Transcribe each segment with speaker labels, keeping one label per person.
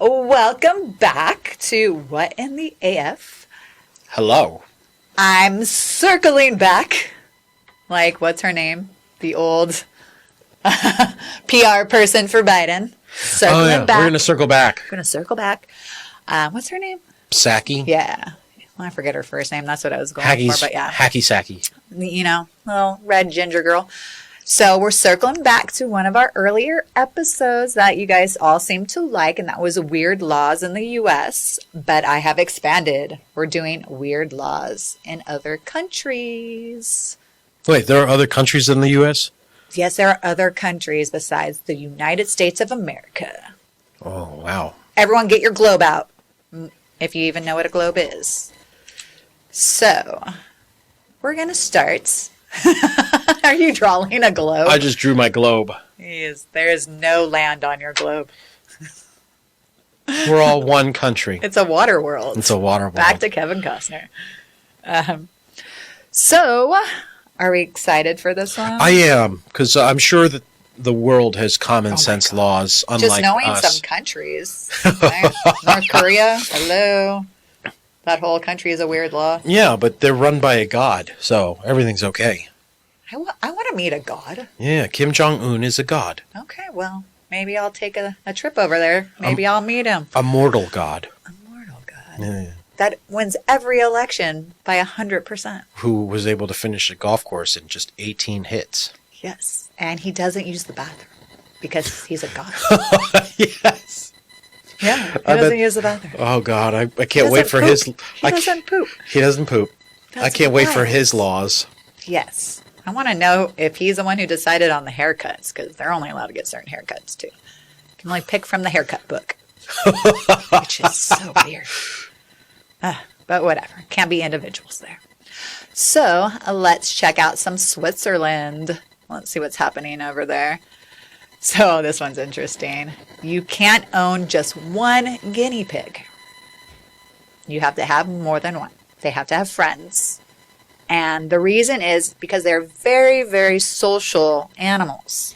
Speaker 1: Welcome back to What in the AF?
Speaker 2: Hello.
Speaker 1: I'm circling back. Like, what's her name? The old PR person for Biden. Circling back.
Speaker 2: We're going to circle back.
Speaker 1: We're going to circle back. What's her name?
Speaker 2: Psaki?
Speaker 1: Yeah. Well, I forget her first name. That's what I was going for, but yeah.
Speaker 2: Hacky Sacky.
Speaker 1: You know, little red ginger girl. So we're circling back to one of our earlier episodes that you guys all seem to like, and that was weird laws in the U.S., but I have expanded. We're doing weird laws in other countries.
Speaker 2: Wait, there are other countries in the U.S.?
Speaker 1: Yes, there are other countries besides the United States of America.
Speaker 2: Oh, wow.
Speaker 1: Everyone get your globe out, if you even know what a globe is. So, we're going to start. Are you drawing a globe?
Speaker 2: I just drew my globe.
Speaker 1: Yes, there is no land on your globe.
Speaker 2: We're all one country.
Speaker 1: It's a water world.
Speaker 2: It's a water world.
Speaker 1: Back to Kevin Costner. So, are we excited for this one?
Speaker 2: I am, because I'm sure that the world has common sense laws, unlike
Speaker 1: Just knowing
Speaker 2: us.
Speaker 1: some countries. Right? North Korea, hello. That whole country is a weird law.
Speaker 2: Yeah, but they're run by a god, so everything's okay.
Speaker 1: I want to meet a god.
Speaker 2: Yeah, Kim Jong-un is a god.
Speaker 1: Okay, well, maybe I'll take a trip over there. Maybe I'll meet him.
Speaker 2: A mortal god.
Speaker 1: A mortal god.
Speaker 2: Yeah.
Speaker 1: That wins every election by 100%.
Speaker 2: Who was able to finish a golf course in just 18 hits.
Speaker 1: Yes, and he doesn't use the bathroom because he's a god.
Speaker 2: Yes.
Speaker 1: Yeah, he doesn't use the bathroom.
Speaker 2: Oh, God, I can't wait for his...
Speaker 1: He doesn't poop.
Speaker 2: He doesn't poop.
Speaker 1: That's
Speaker 2: I can't wait for
Speaker 1: right.
Speaker 2: his laws.
Speaker 1: Yes. I want to know if he's the one who decided on the haircuts, because they're only allowed to get certain haircuts, too. You can only pick from the haircut book, which is so weird. But whatever. Can't be individuals there. So let's check out some Switzerland. Let's see what's happening over there. So this one's interesting. You can't own just one guinea pig. You have to have more than one. They have to have friends. And the reason is because they're very, very social animals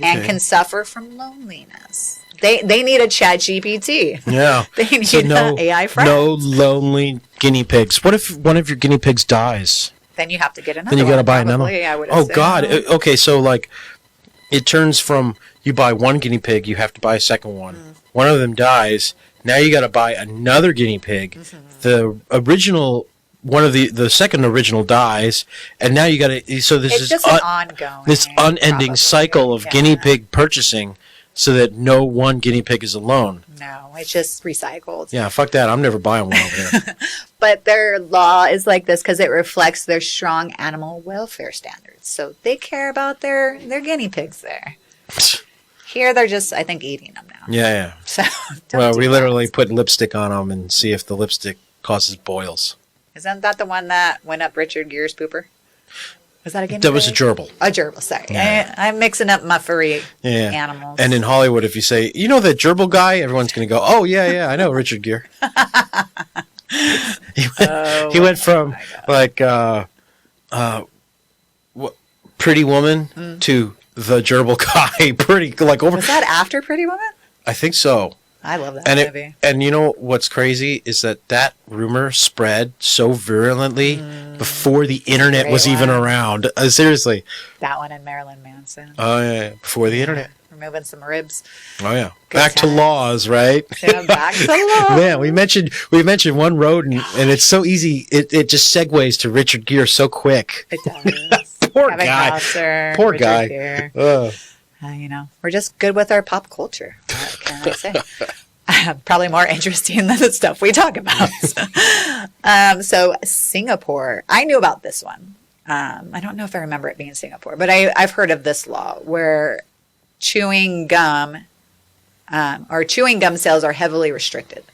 Speaker 1: and can suffer from loneliness. They need a chat GPT.
Speaker 2: Yeah.
Speaker 1: They need an AI friend.
Speaker 2: No lonely guinea pigs. What if one of your guinea pigs dies?
Speaker 1: Then you have to get another
Speaker 2: Then you got to buy
Speaker 1: probably,
Speaker 2: another.
Speaker 1: I would assume.
Speaker 2: God. Okay, so like it turns from you buy one guinea pig, you have to buy a second one. One of them dies. Now you got to buy another guinea pig. The original... One of the second original dies, and now you got to. So this
Speaker 1: It's
Speaker 2: is
Speaker 1: just an ongoing,
Speaker 2: this unending
Speaker 1: probably.
Speaker 2: cycle of guinea pig purchasing, so that no one guinea pig is alone.
Speaker 1: No, it's just recycled.
Speaker 2: Yeah, fuck that. I'm never buying one over there.
Speaker 1: But their law is like this because it reflects their strong animal welfare standards. So they care about their guinea pigs there. Here they're just, I think, eating them now.
Speaker 2: Yeah.
Speaker 1: So
Speaker 2: Well, we literally put lipstick on them and see if the lipstick causes boils.
Speaker 1: Isn't that the one that went up Richard Gere's pooper? Was that a guinea
Speaker 2: That was a
Speaker 1: pig?
Speaker 2: gerbil.
Speaker 1: A gerbil, sorry.
Speaker 2: Yeah.
Speaker 1: I'm mixing up my furry animals.
Speaker 2: And in Hollywood, if you say, you know that gerbil guy, everyone's going to go, oh, yeah, I know Richard Gere. He went from like Pretty Woman to the gerbil guy.
Speaker 1: Was that after Pretty Woman?
Speaker 2: I think so.
Speaker 1: I love that movie.
Speaker 2: And you know what's crazy is that rumor spread so virulently before the internet was even around. Seriously.
Speaker 1: That one and Marilyn Manson.
Speaker 2: Oh, yeah. Before the internet.
Speaker 1: Removing some ribs.
Speaker 2: Oh, yeah. Back to laws, right?
Speaker 1: Yeah, back to laws.
Speaker 2: Man, we mentioned one rodent, and it's so easy. It just segues to Richard Gere so quick.
Speaker 1: It does.
Speaker 2: Poor
Speaker 1: Kevin
Speaker 2: guy.
Speaker 1: Costner,
Speaker 2: Poor
Speaker 1: Richard
Speaker 2: guy.
Speaker 1: Gere. We're just good with our pop culture. What can I say? Probably more interesting than the stuff we talk about. So Singapore, I knew about this one. I don't know if I remember it being Singapore, but I've heard of this law where chewing gum sales are heavily restricted.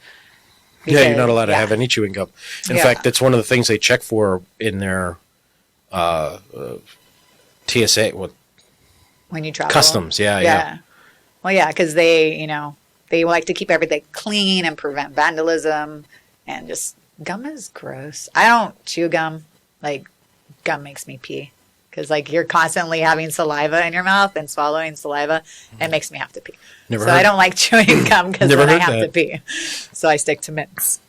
Speaker 2: Yeah, you're not allowed to have any chewing gum. In fact, that's one of the things they check for in their TSA.
Speaker 1: When you travel.
Speaker 2: Customs, yeah.
Speaker 1: Well, yeah, because they like to keep everything clean and prevent vandalism. And just, gum is gross. I don't chew gum. Like, gum makes me pee. because like you're constantly having saliva in your mouth and swallowing saliva. It makes me have to pee.
Speaker 2: Never
Speaker 1: So
Speaker 2: heard-
Speaker 1: I don't like chewing gum because
Speaker 2: Never
Speaker 1: then I
Speaker 2: heard
Speaker 1: have
Speaker 2: that.
Speaker 1: to pee. So I stick to mints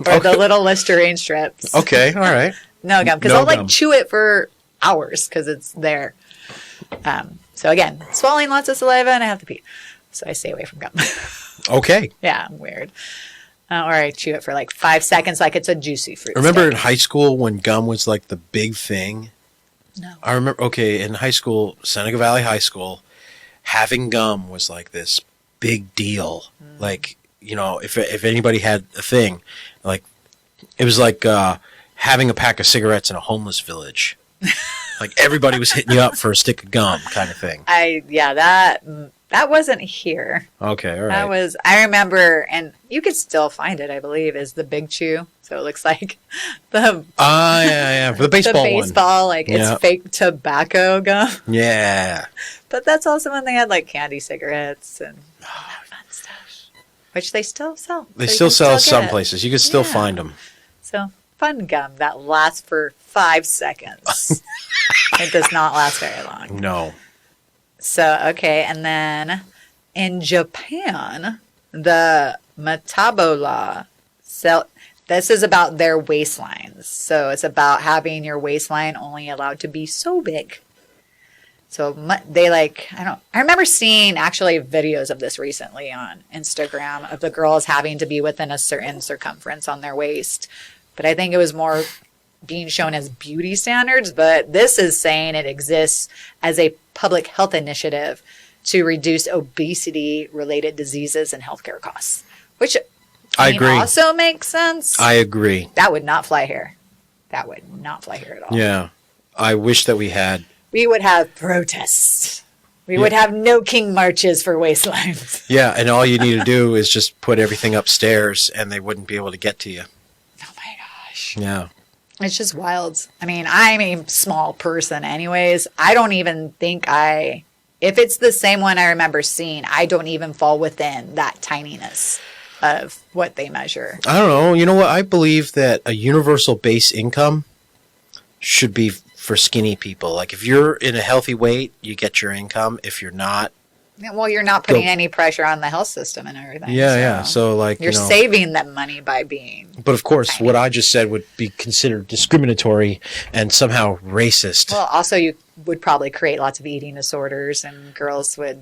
Speaker 1: or the little Listerine strips.
Speaker 2: Okay, all right.
Speaker 1: No gum because
Speaker 2: No
Speaker 1: I'll like
Speaker 2: gum.
Speaker 1: chew it for hours because it's there. So again, swallowing lots of saliva and I have to pee. So I stay away from gum.
Speaker 2: Okay.
Speaker 1: Yeah, I'm weird. Or I chew it for like 5 seconds like it's a juicy fruit.
Speaker 2: Remember in
Speaker 1: stick.
Speaker 2: high school when gum was like the big thing?
Speaker 1: No.
Speaker 2: I remember, okay, in high school, Seneca Valley High School, having gum was like this big deal. Like, you know, if anybody had a thing, like, it was like having a pack of cigarettes in a homeless village. Like, everybody was hitting you up for a stick of gum kind of thing.
Speaker 1: That wasn't here.
Speaker 2: Okay, all
Speaker 1: That
Speaker 2: right.
Speaker 1: was, I remember, and you could still find it, I believe, is the Big Chew. So it looks like the
Speaker 2: Yeah. For the baseball one.
Speaker 1: baseball, like
Speaker 2: Yeah.
Speaker 1: it's fake tobacco gum.
Speaker 2: Yeah.
Speaker 1: But that's also when they had like candy cigarettes and all that fun stuff, which they still sell.
Speaker 2: They
Speaker 1: So you
Speaker 2: still
Speaker 1: can
Speaker 2: sell some
Speaker 1: get.
Speaker 2: places. You can still
Speaker 1: Yeah.
Speaker 2: find them.
Speaker 1: So fun gum that lasts for 5 seconds. It does not last very long.
Speaker 2: No.
Speaker 1: So, okay. And then in Japan, the Metabo law. So this is about their waistlines. So it's about having your waistline only allowed to be so big. So they like, I remember seeing actually videos of this recently on Instagram of the girls having to be within a certain circumference on their waist. But I think it was more being shown as beauty standards, but this is saying it exists as a public health initiative to reduce obesity related diseases and healthcare costs, which
Speaker 2: I agree.
Speaker 1: also makes sense.
Speaker 2: I agree.
Speaker 1: That would not fly here. That would not fly here at all.
Speaker 2: Yeah. I wish that we had.
Speaker 1: We would have protests. We would have no king marches for waistlines.
Speaker 2: Yeah, and all you need to do is just put everything upstairs and they wouldn't be able to get to you.
Speaker 1: Oh my gosh.
Speaker 2: Yeah.
Speaker 1: It's just wild. I mean, I'm a small person anyways. I don't even think if it's the same one I remember seeing, I don't even fall within that tininess of what they measure.
Speaker 2: I don't know. You know what? I believe that a universal base income should be for skinny people. Like if you're in a healthy weight, you get your income. If you're not,
Speaker 1: Well, you're not putting any pressure on the health system and everything.
Speaker 2: yeah. So like,
Speaker 1: you're
Speaker 2: you know,
Speaker 1: saving them money by being.
Speaker 2: but of course, what I just said would be considered discriminatory and somehow racist.
Speaker 1: Well, also you would probably create lots of eating disorders, and girls would.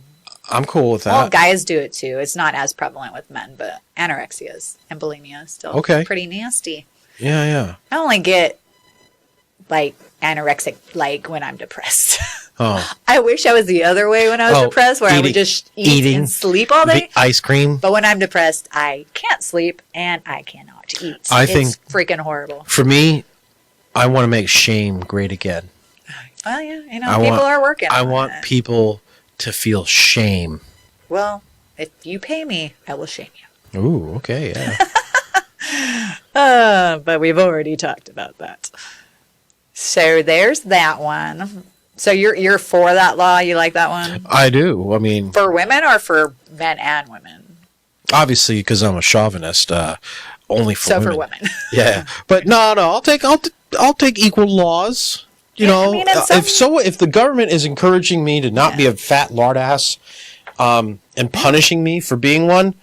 Speaker 2: I'm cool with that.
Speaker 1: Well, guys do it too. It's not as prevalent with men, but anorexia and bulimia is still pretty nasty.
Speaker 2: Yeah.
Speaker 1: I only get like anorexic like when I'm depressed.
Speaker 2: Oh,
Speaker 1: I wish I was the other way when I was depressed, where I would just eat and sleep all day.
Speaker 2: the ice cream.
Speaker 1: But when I'm depressed, I can't sleep and I cannot eat. It's freaking horrible.
Speaker 2: For me, I want to make shame great again.
Speaker 1: Well, yeah, people are working.
Speaker 2: I
Speaker 1: on
Speaker 2: want
Speaker 1: it.
Speaker 2: people to feel shame.
Speaker 1: Well, if you pay me, I will shame you.
Speaker 2: Ooh, okay, yeah.
Speaker 1: But we've already talked about that. So there's that one. So you're for that law? You like that one?
Speaker 2: I do. I mean,
Speaker 1: For women or for men and women?
Speaker 2: obviously, because I'm a chauvinist, only for women.
Speaker 1: For women.
Speaker 2: Yeah, but no. I'll take equal laws. You
Speaker 1: Yeah,
Speaker 2: know,
Speaker 1: I mean,
Speaker 2: if the government is encouraging me to not be a fat lard ass, and punishing me for being one,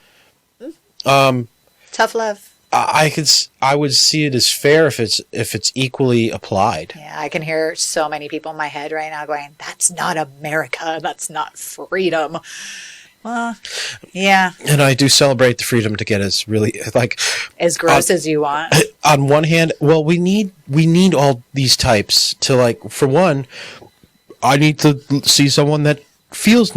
Speaker 1: Tough love.
Speaker 2: I would see it as fair if it's equally applied.
Speaker 1: Yeah, I can hear so many people in my head right now going, "That's not America. That's not freedom." Well, yeah.
Speaker 2: And I do celebrate the freedom to get as really like
Speaker 1: As gross as you want.
Speaker 2: on one hand, well, we need all these types to like. For one, I need to see someone that feels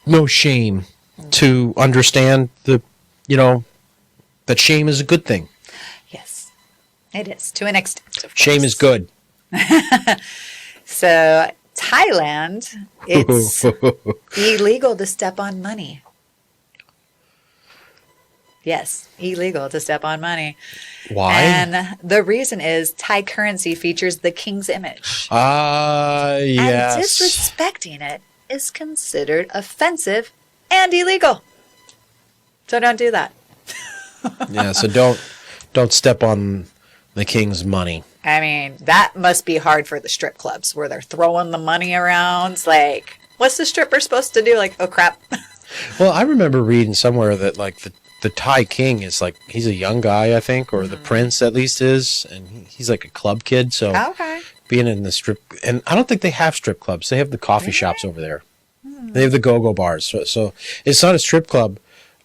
Speaker 2: no shame to understand that shame is a good thing.
Speaker 1: Yes, it is to an extent. Of
Speaker 2: Shame
Speaker 1: course.
Speaker 2: is good.
Speaker 1: So Thailand, it's illegal to step on money. Yes, illegal to step on money.
Speaker 2: Why?
Speaker 1: And the reason is Thai currency features the king's image.
Speaker 2: Yes.
Speaker 1: And disrespecting it is considered offensive and illegal. So don't do that.
Speaker 2: Yeah, so don't step on the king's money.
Speaker 1: I mean, that must be hard for the strip clubs where they're throwing the money around. It's like, what's the stripper supposed to do? Like, oh crap.
Speaker 2: Well, I remember reading somewhere that like the Thai king is like, he's a young guy, I think, or the prince at least is, and he's like a club kid. So
Speaker 1: Okay.
Speaker 2: being in the strip, and I don't think they have strip clubs. They have the coffee shops over there. They have the go-go bars. So it's not a strip club.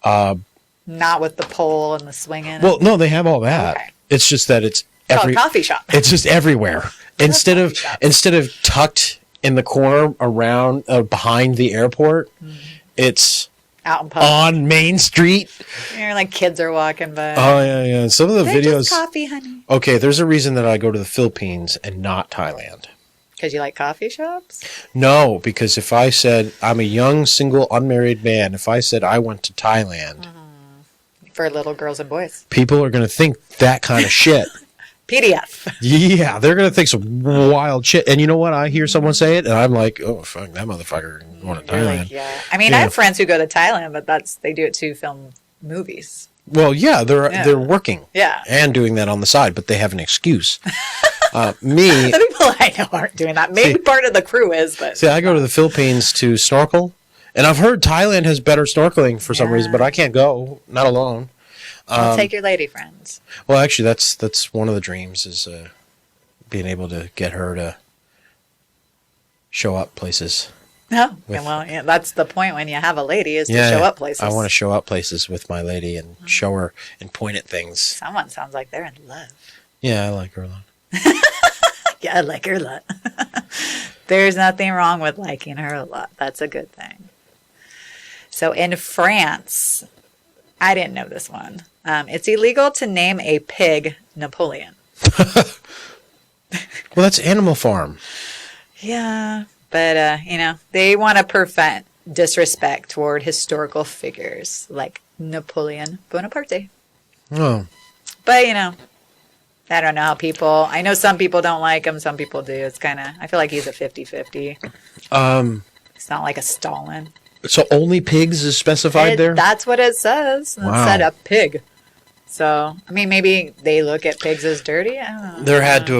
Speaker 1: Not with the pole and the swinging.
Speaker 2: Well, no, they have all that.
Speaker 1: Okay.
Speaker 2: It's just that it's
Speaker 1: It's called a coffee shop.
Speaker 2: It's just everywhere. Instead of tucked in the corner around behind the airport, it's
Speaker 1: Out in public.
Speaker 2: on Main Street.
Speaker 1: You're like kids are walking by.
Speaker 2: Oh yeah. Some of the
Speaker 1: They're
Speaker 2: videos.
Speaker 1: just coffee, honey.
Speaker 2: Okay, there's a reason that I go to the Philippines and not Thailand.
Speaker 1: Because you like coffee shops?
Speaker 2: No, because if I said I'm a young, single, unmarried man, if I said I went to Thailand,
Speaker 1: For little girls and boys.
Speaker 2: people are going to think that kind of shit.
Speaker 1: PDF.
Speaker 2: Yeah, they're going to think some wild shit. And you know what? I hear someone say it, and I'm like, oh, fuck, that motherfucker going to
Speaker 1: You're
Speaker 2: Thailand.
Speaker 1: like, yeah. I mean, I have friends who go to Thailand, but they do it to film movies.
Speaker 2: Well, yeah, they're working
Speaker 1: Yeah.
Speaker 2: and doing that on the side, but they have an excuse. Me,
Speaker 1: The people I know aren't doing that. Maybe part of the crew is, but
Speaker 2: see, I go to the Philippines to snorkel, and I've heard Thailand has better snorkeling for some reason, but I can't go, not alone.
Speaker 1: I'll take your lady friends.
Speaker 2: Well, actually, that's one of the dreams is being able to get her to show up places.
Speaker 1: No, well, yeah, that's the point when you have a lady is to show up places.
Speaker 2: I want to show up places with my lady and show her and point at things.
Speaker 1: Someone sounds like they're in love.
Speaker 2: Yeah, I like her a lot.
Speaker 1: Yeah, I like her a lot. There's nothing wrong with liking her a lot. That's a good thing. So in France, I didn't know this one. It's illegal to name a pig Napoleon.
Speaker 2: Well, that's Animal Farm.
Speaker 1: Yeah, but, they want to prevent disrespect toward historical figures like Napoleon Bonaparte.
Speaker 2: Oh,
Speaker 1: But, I don't know how I know some people don't like him, some people do. It's kind of, I feel like he's a 50-50. It's not like a Stalin.
Speaker 2: so only pigs is specified there?
Speaker 1: That's what it says.
Speaker 2: Wow.
Speaker 1: It said a pig. So, I mean, maybe they look at pigs as dirty. I don't know.
Speaker 2: There had to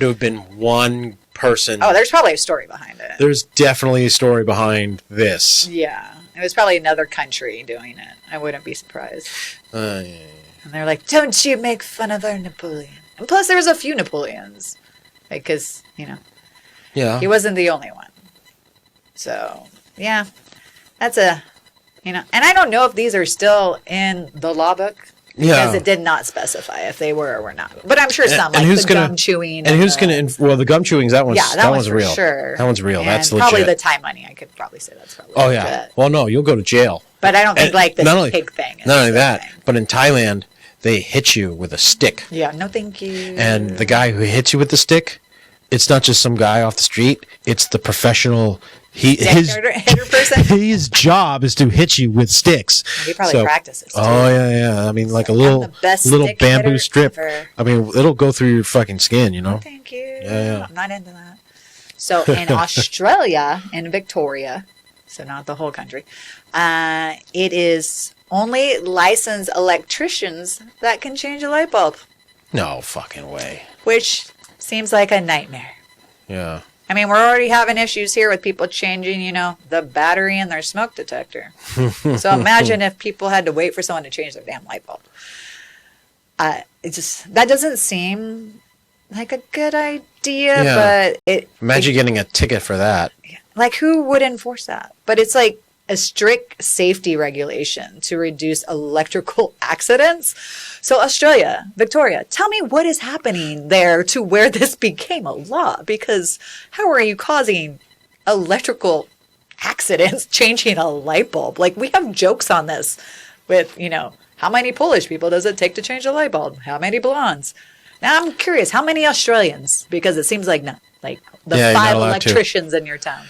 Speaker 2: have been one person.
Speaker 1: Oh, there's probably a story behind it.
Speaker 2: There's definitely a story behind this.
Speaker 1: Yeah. It was probably another country doing it. I wouldn't be surprised.
Speaker 2: Yeah.
Speaker 1: And they're like, don't you make fun of our Napoleon. And plus, there was a few Napoleons. Because,
Speaker 2: Yeah.
Speaker 1: he wasn't the only one. So, yeah. That's and I don't know if these are still in the law book. Because it did not specify if they were or were not. But I'm sure some, like the gum chewing.
Speaker 2: And who's going to, well, the gum chewing, that one's
Speaker 1: for
Speaker 2: real.
Speaker 1: Sure.
Speaker 2: That one's real.
Speaker 1: And
Speaker 2: That's legit.
Speaker 1: probably the Thai money. I could probably say that's probably
Speaker 2: Oh,
Speaker 1: legit.
Speaker 2: yeah. Well, no, you'll go to jail.
Speaker 1: But I don't think this pig thing.
Speaker 2: Not only that, but in Thailand, they hit you with a stick.
Speaker 1: Yeah, no thank you.
Speaker 2: And the guy who hits you with the stick, it's not just some guy off the street. It's the professional.
Speaker 1: Hitter person?
Speaker 2: His job is to hit you with sticks.
Speaker 1: He probably practices too.
Speaker 2: Oh yeah. I mean, like a
Speaker 1: I'm
Speaker 2: little
Speaker 1: the best
Speaker 2: little
Speaker 1: stick
Speaker 2: bamboo
Speaker 1: hitter
Speaker 2: strip.
Speaker 1: ever.
Speaker 2: I mean, it'll go through your fucking skin.
Speaker 1: No, thank you.
Speaker 2: Yeah.
Speaker 1: I'm not into that. So in Australia, in Victoria, so not the whole country, it is only licensed electricians that can change a light bulb,
Speaker 2: No fucking way.
Speaker 1: which seems like a nightmare.
Speaker 2: Yeah.
Speaker 1: I mean, we're already having issues here with people changing, the battery in their smoke detector. So imagine if people had to wait for someone to change their damn light bulb. That doesn't seem like a good idea,
Speaker 2: Yeah.
Speaker 1: but
Speaker 2: Imagine getting a ticket for that.
Speaker 1: like who would enforce that? But it's like a strict safety regulation to reduce electrical accidents. So Australia, Victoria, tell me what is happening there to where this became a law, because how are you causing electrical accidents changing a light bulb? Like, we have jokes on this with, how many Polish people does it take to change a light bulb? How many blondes? Now I'm curious, how many Australians? Because it seems like none. Like the
Speaker 2: Yeah, you're not
Speaker 1: 5
Speaker 2: allowed to.
Speaker 1: electricians in your town.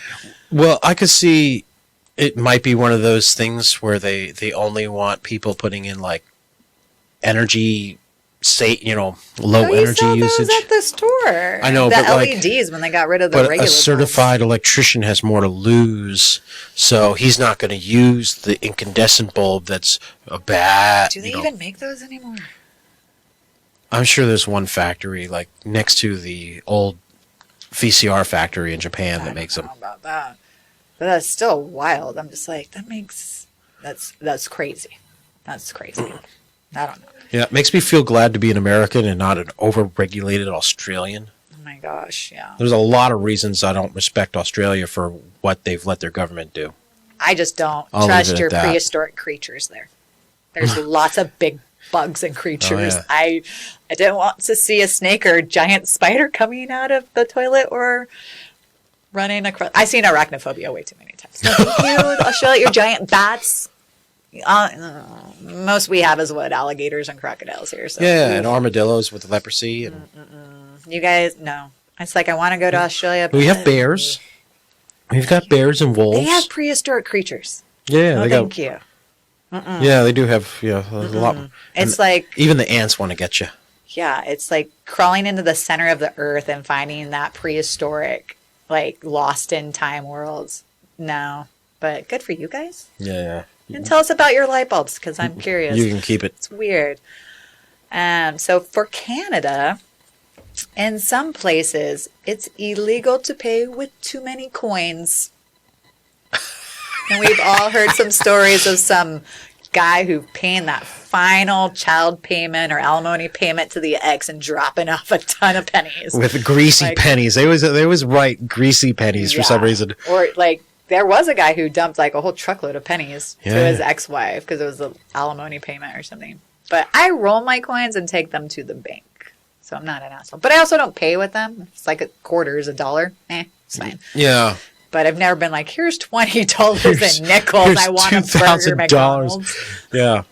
Speaker 2: Well, I could see it might be one of those things where they only want people putting in like energy, low
Speaker 1: Oh, you
Speaker 2: energy
Speaker 1: saw
Speaker 2: usage.
Speaker 1: those at the store.
Speaker 2: I know,
Speaker 1: the
Speaker 2: but
Speaker 1: LEDs when they got rid of the
Speaker 2: But
Speaker 1: regular
Speaker 2: a certified electrician has more to lose, so he's not going to use the incandescent bulb that's a bad.
Speaker 1: bulbs. Do they even make those anymore?
Speaker 2: I'm sure there's one factory like next to the old VCR factory in Japan that makes them.
Speaker 1: I don't know about that. But that's still wild. I'm just like, that's crazy. That's crazy. I don't know.
Speaker 2: Yeah, it makes me feel glad to be an American and not an overregulated Australian.
Speaker 1: Oh my gosh, yeah.
Speaker 2: There's a lot of reasons I don't respect Australia for what they've let their government do.
Speaker 1: I just don't
Speaker 2: I'll
Speaker 1: trust
Speaker 2: leave it
Speaker 1: your
Speaker 2: at that.
Speaker 1: prehistoric creatures there. There's lots of big bugs and creatures.
Speaker 2: Oh, yeah.
Speaker 1: I didn't want to see a snake or a giant spider coming out of the toilet or running across. I've seen arachnophobia way too many times. No, thank you. Australia, your giant bats. Most we have is what, alligators and crocodiles here. So.
Speaker 2: Yeah, and armadillos with leprosy. And
Speaker 1: You guys, no. It's like I want to go to Australia.
Speaker 2: we have
Speaker 1: but
Speaker 2: bears. We've got bears and wolves.
Speaker 1: They have prehistoric creatures.
Speaker 2: Yeah,
Speaker 1: No,
Speaker 2: they
Speaker 1: thank
Speaker 2: got.
Speaker 1: you.
Speaker 2: Yeah, they do have. Yeah, a lot.
Speaker 1: It's
Speaker 2: and
Speaker 1: like,
Speaker 2: even the ants want to get you.
Speaker 1: yeah, it's like crawling into the center of the earth and finding that prehistoric, like lost in time worlds. No, but good for you guys.
Speaker 2: Yeah,
Speaker 1: And tell us about your light bulbs because I'm curious.
Speaker 2: you can keep it.
Speaker 1: It's weird. So for Canada, in some places, it's illegal to pay with too many coins. And we've all heard some stories of some guy who paying that final child payment or alimony payment to the ex and dropping off a ton of pennies.
Speaker 2: With greasy
Speaker 1: Like-
Speaker 2: pennies. They always write greasy pennies for some
Speaker 1: Yeah.
Speaker 2: reason.
Speaker 1: Or like there was a guy who dumped like a whole truckload of pennies to
Speaker 2: Yeah.
Speaker 1: his ex-wife because it was an alimony payment or something. But I roll my coins and take them to the bank. So I'm not an asshole. But I also don't pay with them. It's like a quarter is $1. It's fine.
Speaker 2: Yeah.
Speaker 1: But I've never been like, here's $20 in nickels.
Speaker 2: Here's
Speaker 1: I want a burger
Speaker 2: $2,000.
Speaker 1: McDonald's.
Speaker 2: Yeah.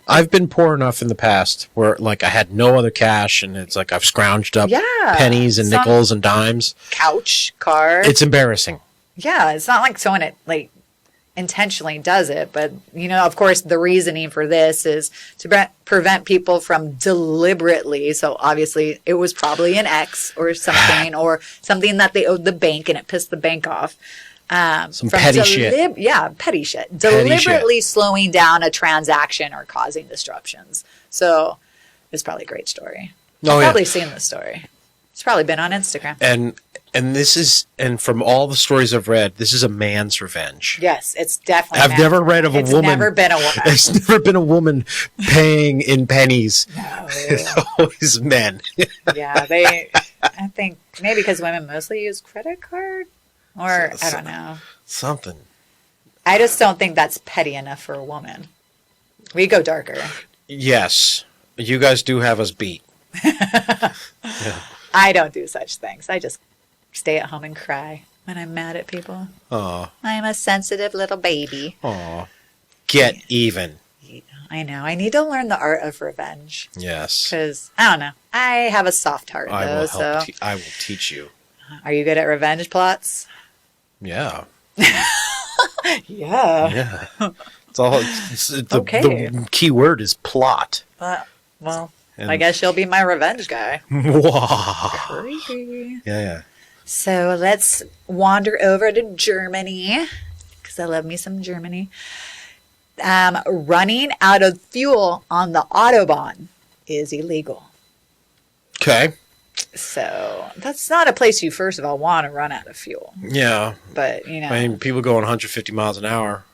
Speaker 2: I've been poor enough in the past where like I had no other cash and it's like I've scrounged up
Speaker 1: Yeah.
Speaker 2: pennies and
Speaker 1: Some
Speaker 2: nickels and dimes.
Speaker 1: couch, car.
Speaker 2: It's embarrassing.
Speaker 1: Yeah, it's not like someone like intentionally does it, but of course, the reasoning for this is to prevent people from deliberately. So obviously, it was probably an ex or something, or something that they owed the bank, and it pissed the bank off.
Speaker 2: Some petty shit.
Speaker 1: Yeah, petty shit. Deliberately slowing down a transaction or causing disruptions. So it's probably a great story.
Speaker 2: Oh,
Speaker 1: I've
Speaker 2: yeah.
Speaker 1: probably seen this story. It's probably been on Instagram.
Speaker 2: And from all the stories I've read, this is a man's revenge.
Speaker 1: Yes, it's definitely.
Speaker 2: I've never read of a
Speaker 1: It's
Speaker 2: woman.
Speaker 1: never been a woman.
Speaker 2: There's never been a woman paying in pennies.
Speaker 1: No.
Speaker 2: It's always men.
Speaker 1: Yeah, I think maybe because women mostly use credit card, or I don't know.
Speaker 2: Something.
Speaker 1: I just don't think that's petty enough for a woman. We go darker.
Speaker 2: Yes. You guys do have us beat.
Speaker 1: I don't do such things. I just stay at home and cry when I'm mad at people.
Speaker 2: Aw.
Speaker 1: I'm a sensitive little baby.
Speaker 2: Aw. Get even.
Speaker 1: I know. I need to learn the art of revenge
Speaker 2: Yes.
Speaker 1: because I don't know. I have a soft heart
Speaker 2: I
Speaker 1: though.
Speaker 2: will
Speaker 1: So,
Speaker 2: help. I will teach you.
Speaker 1: are you good at revenge plots?
Speaker 2: Yeah.
Speaker 1: Yeah.
Speaker 2: Yeah. It's all.
Speaker 1: Okay.
Speaker 2: The key word is plot.
Speaker 1: Well,
Speaker 2: And-
Speaker 1: I guess you'll be my revenge guy.
Speaker 2: Wow.
Speaker 1: Creepy.
Speaker 2: Yeah.
Speaker 1: So let's wander over to Germany because I love me some Germany. Running out of fuel on the Autobahn is illegal.
Speaker 2: Okay.
Speaker 1: So that's not a place you, first of all, want to run out of fuel.
Speaker 2: Yeah.
Speaker 1: But,
Speaker 2: I mean, people going 150 miles an hour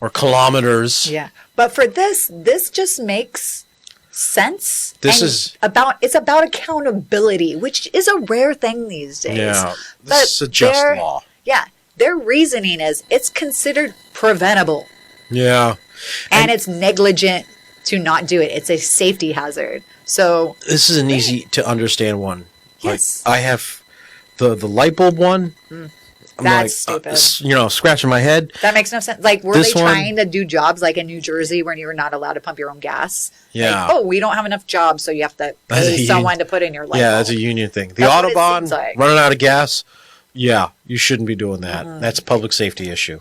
Speaker 2: or kilometers.
Speaker 1: yeah. But for this just makes sense.
Speaker 2: This
Speaker 1: And
Speaker 2: is-
Speaker 1: it's about accountability, which is a rare thing these days.
Speaker 2: Yeah.
Speaker 1: But
Speaker 2: This is a just
Speaker 1: their-
Speaker 2: law.
Speaker 1: Yeah. Their reasoning is it's considered preventable.
Speaker 2: Yeah.
Speaker 1: And it's negligent to not do it. It's a safety hazard. So
Speaker 2: This is an easy to understand one.
Speaker 1: Yes.
Speaker 2: Like, I have the light bulb one. I'm
Speaker 1: that's stupid.
Speaker 2: Scratching my head.
Speaker 1: That makes no sense. Like, were
Speaker 2: This
Speaker 1: they
Speaker 2: one-
Speaker 1: trying to do jobs like in New Jersey where you were not allowed to pump your own gas?
Speaker 2: Yeah.
Speaker 1: Like, oh, we don't have enough jobs, so you have to
Speaker 2: That's a
Speaker 1: pay
Speaker 2: union-
Speaker 1: someone to put in your light
Speaker 2: Yeah,
Speaker 1: bulb.
Speaker 2: that's a union thing. The
Speaker 1: That's what it
Speaker 2: Autobahn,
Speaker 1: seems like.
Speaker 2: running out of gas. Yeah, you shouldn't be doing that. That's a public safety issue.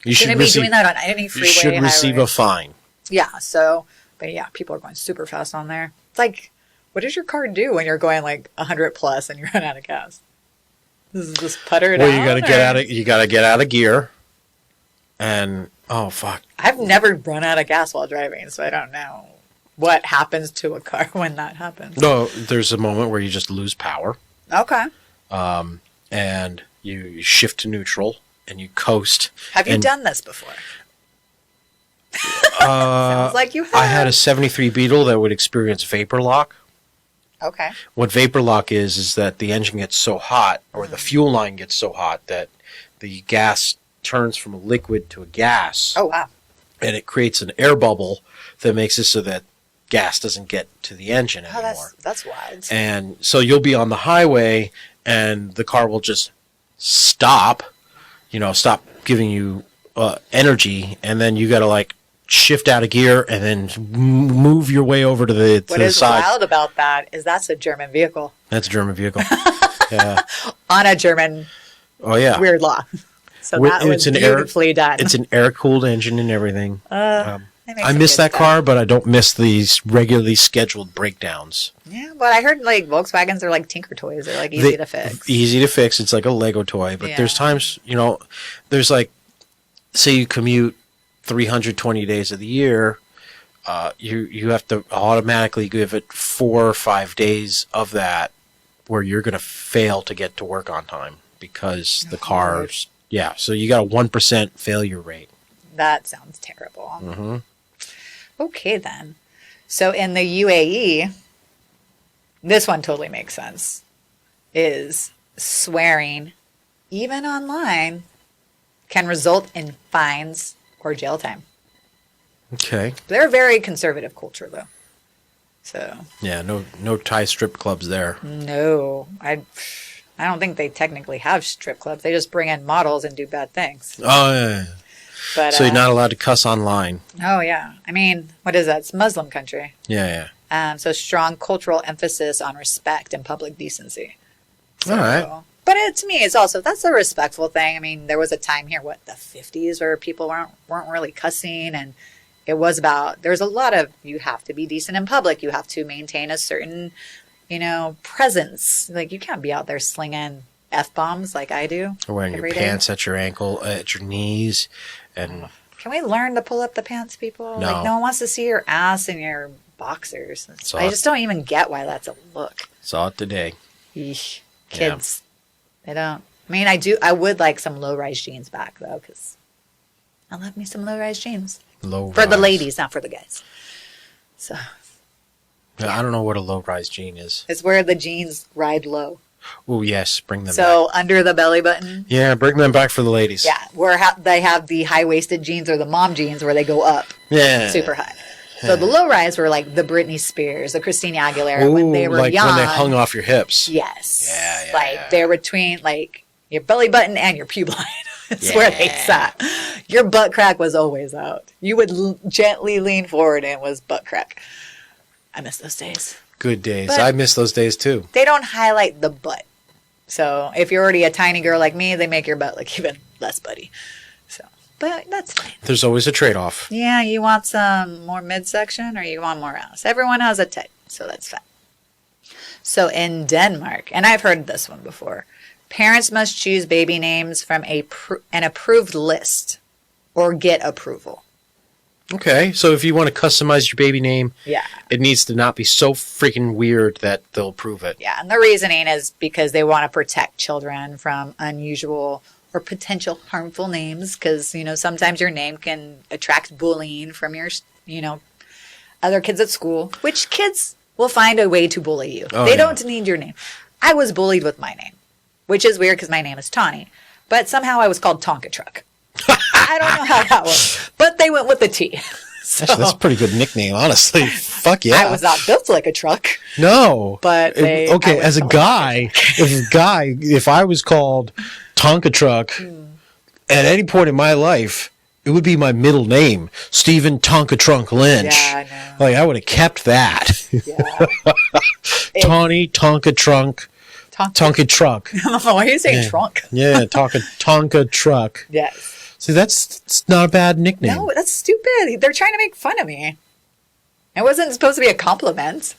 Speaker 2: You
Speaker 1: Shouldn't be doing that on any freeway.
Speaker 2: You should receive
Speaker 1: highway.
Speaker 2: a fine.
Speaker 1: Yeah. So, but yeah, people are going super fast on there. It's like, what does your car do when you're going like 100 plus and you run out of gas? Does it just putter it
Speaker 2: Well,
Speaker 1: out?
Speaker 2: you got to get out of gear. And oh fuck.
Speaker 1: I've never run out of gas while driving, so I don't know. what happens to a car when that happens?
Speaker 2: No, there's a moment where you just lose power.
Speaker 1: Okay.
Speaker 2: And you shift to neutral and you coast.
Speaker 1: Have you done this before? Sounds like you have.
Speaker 2: I had a 73 Beetle that would experience vapor lock.
Speaker 1: Okay.
Speaker 2: What vapor lock is that the engine gets so hot, or the fuel line gets so hot, that the gas turns from a liquid to a gas.
Speaker 1: Oh, wow.
Speaker 2: And it creates an air bubble that makes it so that gas doesn't get to the engine anymore.
Speaker 1: That's wild.
Speaker 2: And so you'll be on the highway and the car will just stop giving you energy, and then you got to like shift out of gear and then move your way over to the
Speaker 1: What is
Speaker 2: side.
Speaker 1: wild about that is that's a German vehicle.
Speaker 2: That's a German vehicle. Yeah.
Speaker 1: On a German weird law. So that was beautifully done.
Speaker 2: It's an air-cooled engine and everything. I miss that
Speaker 1: stuff.
Speaker 2: car, but I don't miss these regularly scheduled breakdowns.
Speaker 1: Yeah, but I heard like Volkswagens are like Tinker Toys. They're like easy to fix.
Speaker 2: Easy to fix. It's like a Lego toy. But there's times, there's like, say you commute 320 days of the year, you have to automatically give it 4 or 5 days of that where you're going to fail to get to work on time because the car's... Yeah, so you got a 1% failure rate.
Speaker 1: That sounds terrible.
Speaker 2: Mm-hmm.
Speaker 1: Okay, then. So in the UAE, this one totally makes sense, is swearing, even online, can result in fines or jail time.
Speaker 2: Okay.
Speaker 1: They're a very conservative culture, though. So...
Speaker 2: Yeah, no Thai strip clubs there.
Speaker 1: No, I don't think they technically have strip clubs. They just bring in models and do bad things.
Speaker 2: Oh, yeah.
Speaker 1: But,
Speaker 2: so you're not allowed to cuss online.
Speaker 1: Oh, yeah. I mean, what is that? It's a Muslim country.
Speaker 2: Yeah.
Speaker 1: So strong cultural emphasis on respect and public decency. So,
Speaker 2: all right.
Speaker 1: But to me, it's also, that's a respectful thing. I mean, there was a time here, the 50s, where people weren't really cussing. And it was about, there's a lot of, you have to be decent in public. You have to maintain a certain... presence. Like, you can't be out there slinging F-bombs like I do.
Speaker 2: Or wearing your pants at your ankle, at your knees. And
Speaker 1: can we learn to pull up the pants, people?
Speaker 2: No.
Speaker 1: Like, no one wants to see your ass in your boxers. I just don't even get why that's a look.
Speaker 2: Saw it today.
Speaker 1: Eesh. Kids. Yeah. They don't. I mean, I would like some low-rise jeans back, though, because I love me some low-rise jeans. For the ladies, not for the guys. So...
Speaker 2: Yeah. I don't know what a low-rise jean is.
Speaker 1: It's where the jeans ride low.
Speaker 2: Oh, yes. Bring them back.
Speaker 1: So, under the belly button?
Speaker 2: Yeah, bring them back for the ladies.
Speaker 1: Yeah, where they have the high-waisted jeans or the mom jeans where they go up.
Speaker 2: Yeah.
Speaker 1: Super high. So, the low-rise were like the Britney Spears, the Christina Aguilera when they were
Speaker 2: like
Speaker 1: young.
Speaker 2: when they hung off your hips.
Speaker 1: Yes.
Speaker 2: Yeah.
Speaker 1: Like, they're between, like, your belly button and your pube line. It's where they sat. Your butt crack was always out. You would gently lean forward and it was butt crack. I miss those days.
Speaker 2: Good days.
Speaker 1: But
Speaker 2: I miss those days too.
Speaker 1: They don't highlight the butt. So if you're already a tiny girl like me, they make your butt look even less butty. So, but that's fine.
Speaker 2: There's always a trade-off.
Speaker 1: Yeah, you want some more midsection or you want more ass? Everyone has a type, so that's fine. So in Denmark, and I've heard this one before, parents must choose baby names from an approved list or get approval.
Speaker 2: Okay, so if you want to customize your baby name, it needs to not be so freaking weird that they'll approve it.
Speaker 1: Yeah, and the reasoning is because they want to protect children from unusual or potential harmful names because, sometimes your name can attract bullying from your, other kids at school, which kids will find a way to bully you. They don't need your name. I was bullied with my name, which is weird because my name is Tawny, but somehow I was called Tonka Truck. I don't know how that was, but they went with the T. So,
Speaker 2: actually, that's a pretty good nickname, honestly. Fuck yeah.
Speaker 1: I was not built like a truck.
Speaker 2: No.
Speaker 1: But
Speaker 2: as a guy, if I was called Tonka Truck at any point in my life, it would be my middle name, Stephen Tonka Trunk Lynch.
Speaker 1: Yeah, I know.
Speaker 2: Like, I would have kept that.
Speaker 1: Yeah.
Speaker 2: Tawny, Tonka Trunk. Tonka Truck.
Speaker 1: Why are you saying trunk?
Speaker 2: Yeah, Tonka Truck.
Speaker 1: Yes.
Speaker 2: See, that's not a bad nickname.
Speaker 1: No, that's stupid. They're trying to make fun of me. It wasn't supposed to be a compliment.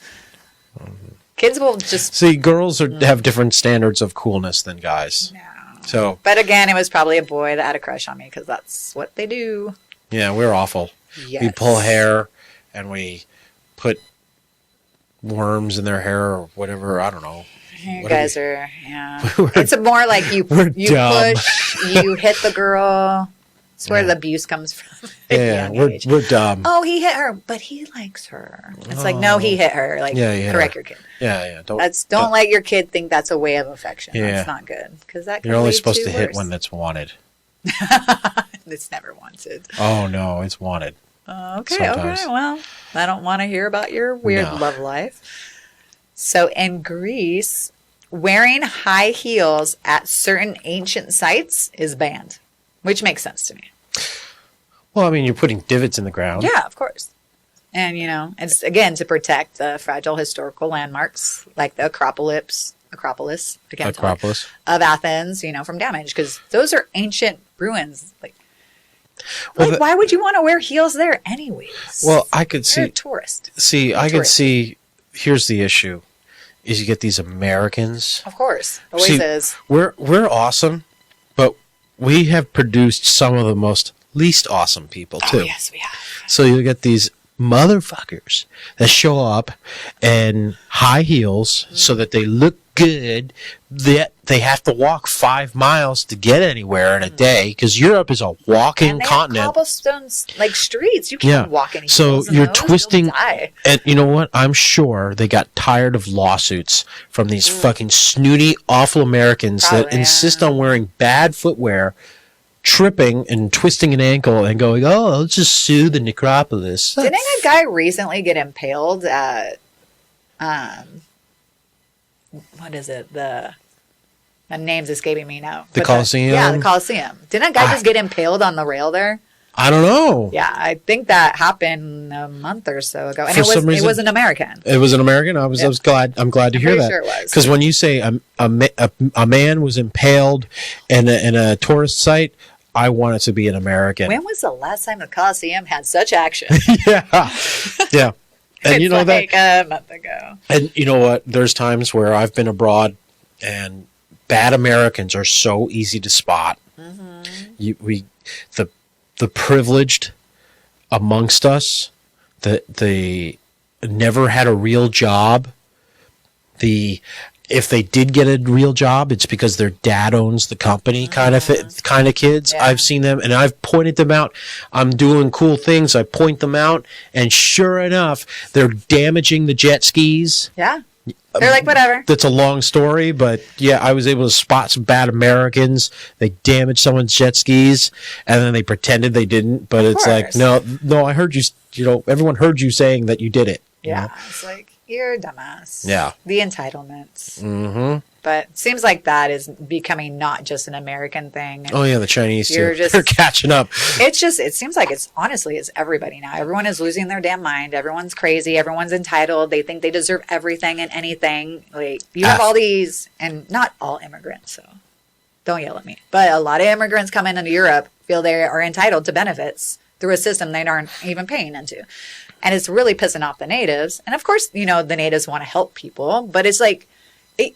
Speaker 1: Kids will just...
Speaker 2: See, girls have different standards of coolness than guys.
Speaker 1: No.
Speaker 2: So,
Speaker 1: but again, it was probably a boy that had a crush on me because that's what they do.
Speaker 2: Yeah, we're awful.
Speaker 1: Yes.
Speaker 2: We pull hair and we put worms in their hair or whatever. I don't know.
Speaker 1: You guys are, it's more like you
Speaker 2: dumb.
Speaker 1: push, you hit the girl. That's where the abuse comes from.
Speaker 2: Yeah, we're dumb.
Speaker 1: Oh, he hit her, but he likes her. It's like, no, he hit her. Like, correct your kid.
Speaker 2: Yeah.
Speaker 1: Don't let your kid think that's a way of affection.
Speaker 2: Yeah.
Speaker 1: That's not good. Because that
Speaker 2: You're only supposed to
Speaker 1: worse.
Speaker 2: hit when that's wanted.
Speaker 1: It's never wanted.
Speaker 2: Oh, no, it's wanted.
Speaker 1: Okay.
Speaker 2: Sometimes.
Speaker 1: Well, I don't want to hear about your weird love life. So in Greece, wearing high heels at certain ancient sites is banned, which makes sense to me.
Speaker 2: Well, I mean, you're putting divots in the ground.
Speaker 1: Yeah, of course. And, it's, again, to protect the fragile historical landmarks like the Acropolis of Athens, from damage, because those are ancient ruins. Why would you want to wear heels there anyways?
Speaker 2: Well, I could see...
Speaker 1: You're a tourist.
Speaker 2: Here's the issue, is you get these Americans.
Speaker 1: Of course. Always is.
Speaker 2: We're awesome, but we have produced some of the most least awesome people, too.
Speaker 1: Oh, yes, we have.
Speaker 2: So you get these motherfuckers that show up in high heels so that they look good, that they have to walk 5 miles to get anywhere in a day, because Europe is a walking continent.
Speaker 1: Have cobblestones like streets. You can't walk any
Speaker 2: so
Speaker 1: heels in
Speaker 2: you're
Speaker 1: those.
Speaker 2: twisting,
Speaker 1: You'll die.
Speaker 2: and you know what? I'm sure they got tired of lawsuits from these fucking snooty, awful Americans that insist on wearing bad footwear, tripping and twisting an ankle and going, "Oh, I'll just sue the necropolis."
Speaker 1: Didn't a guy recently get impaled at what is it? The name's escaping me now.
Speaker 2: The Colosseum?
Speaker 1: The Colosseum. Didn't a guy just get impaled on the rail there?
Speaker 2: I don't know.
Speaker 1: Yeah, I think that happened a month or so ago. And it was an American.
Speaker 2: It was an American? I was glad. I'm glad to hear that.
Speaker 1: Sure it was.
Speaker 2: Because when you say a man was impaled in a tourist site, I want it to be an American.
Speaker 1: When was the last time the Colosseum had such action?
Speaker 2: Yeah. And
Speaker 1: it's a month ago.
Speaker 2: And you know what? There's times where I've been abroad and bad Americans are so easy to spot. Mm-hmm. The privileged amongst us, they never had a real job. If they did get a real job, it's because their dad owns the company, kind of kids. Yeah. I've seen them, and I've pointed them out. I'm doing cool things. I point them out, and sure enough, they're damaging the jet skis.
Speaker 1: Yeah. They're like, whatever.
Speaker 2: That's a long story, but yeah, I was able to spot some bad Americans. They damaged someone's jet skis, and then they pretended they didn't. But it's like, no, I heard you. Everyone heard you saying that you did it.
Speaker 1: Yeah, it's like, you're a dumbass.
Speaker 2: Yeah.
Speaker 1: The entitlements.
Speaker 2: Mm-hmm.
Speaker 1: But it seems like that is becoming not just an American thing.
Speaker 2: Oh, yeah, the Chinese, too. They're catching up.
Speaker 1: It seems like it's everybody now. Everyone is losing their damn mind. Everyone's crazy. Everyone's entitled. They think they deserve everything and anything. Like, you have all these, and not all immigrants, so don't yell at me. But a lot of immigrants coming into Europe feel they are entitled to benefits through a system they aren't even paying into. And it's really pissing off the natives. And of course, the natives want to help people, but it's like, it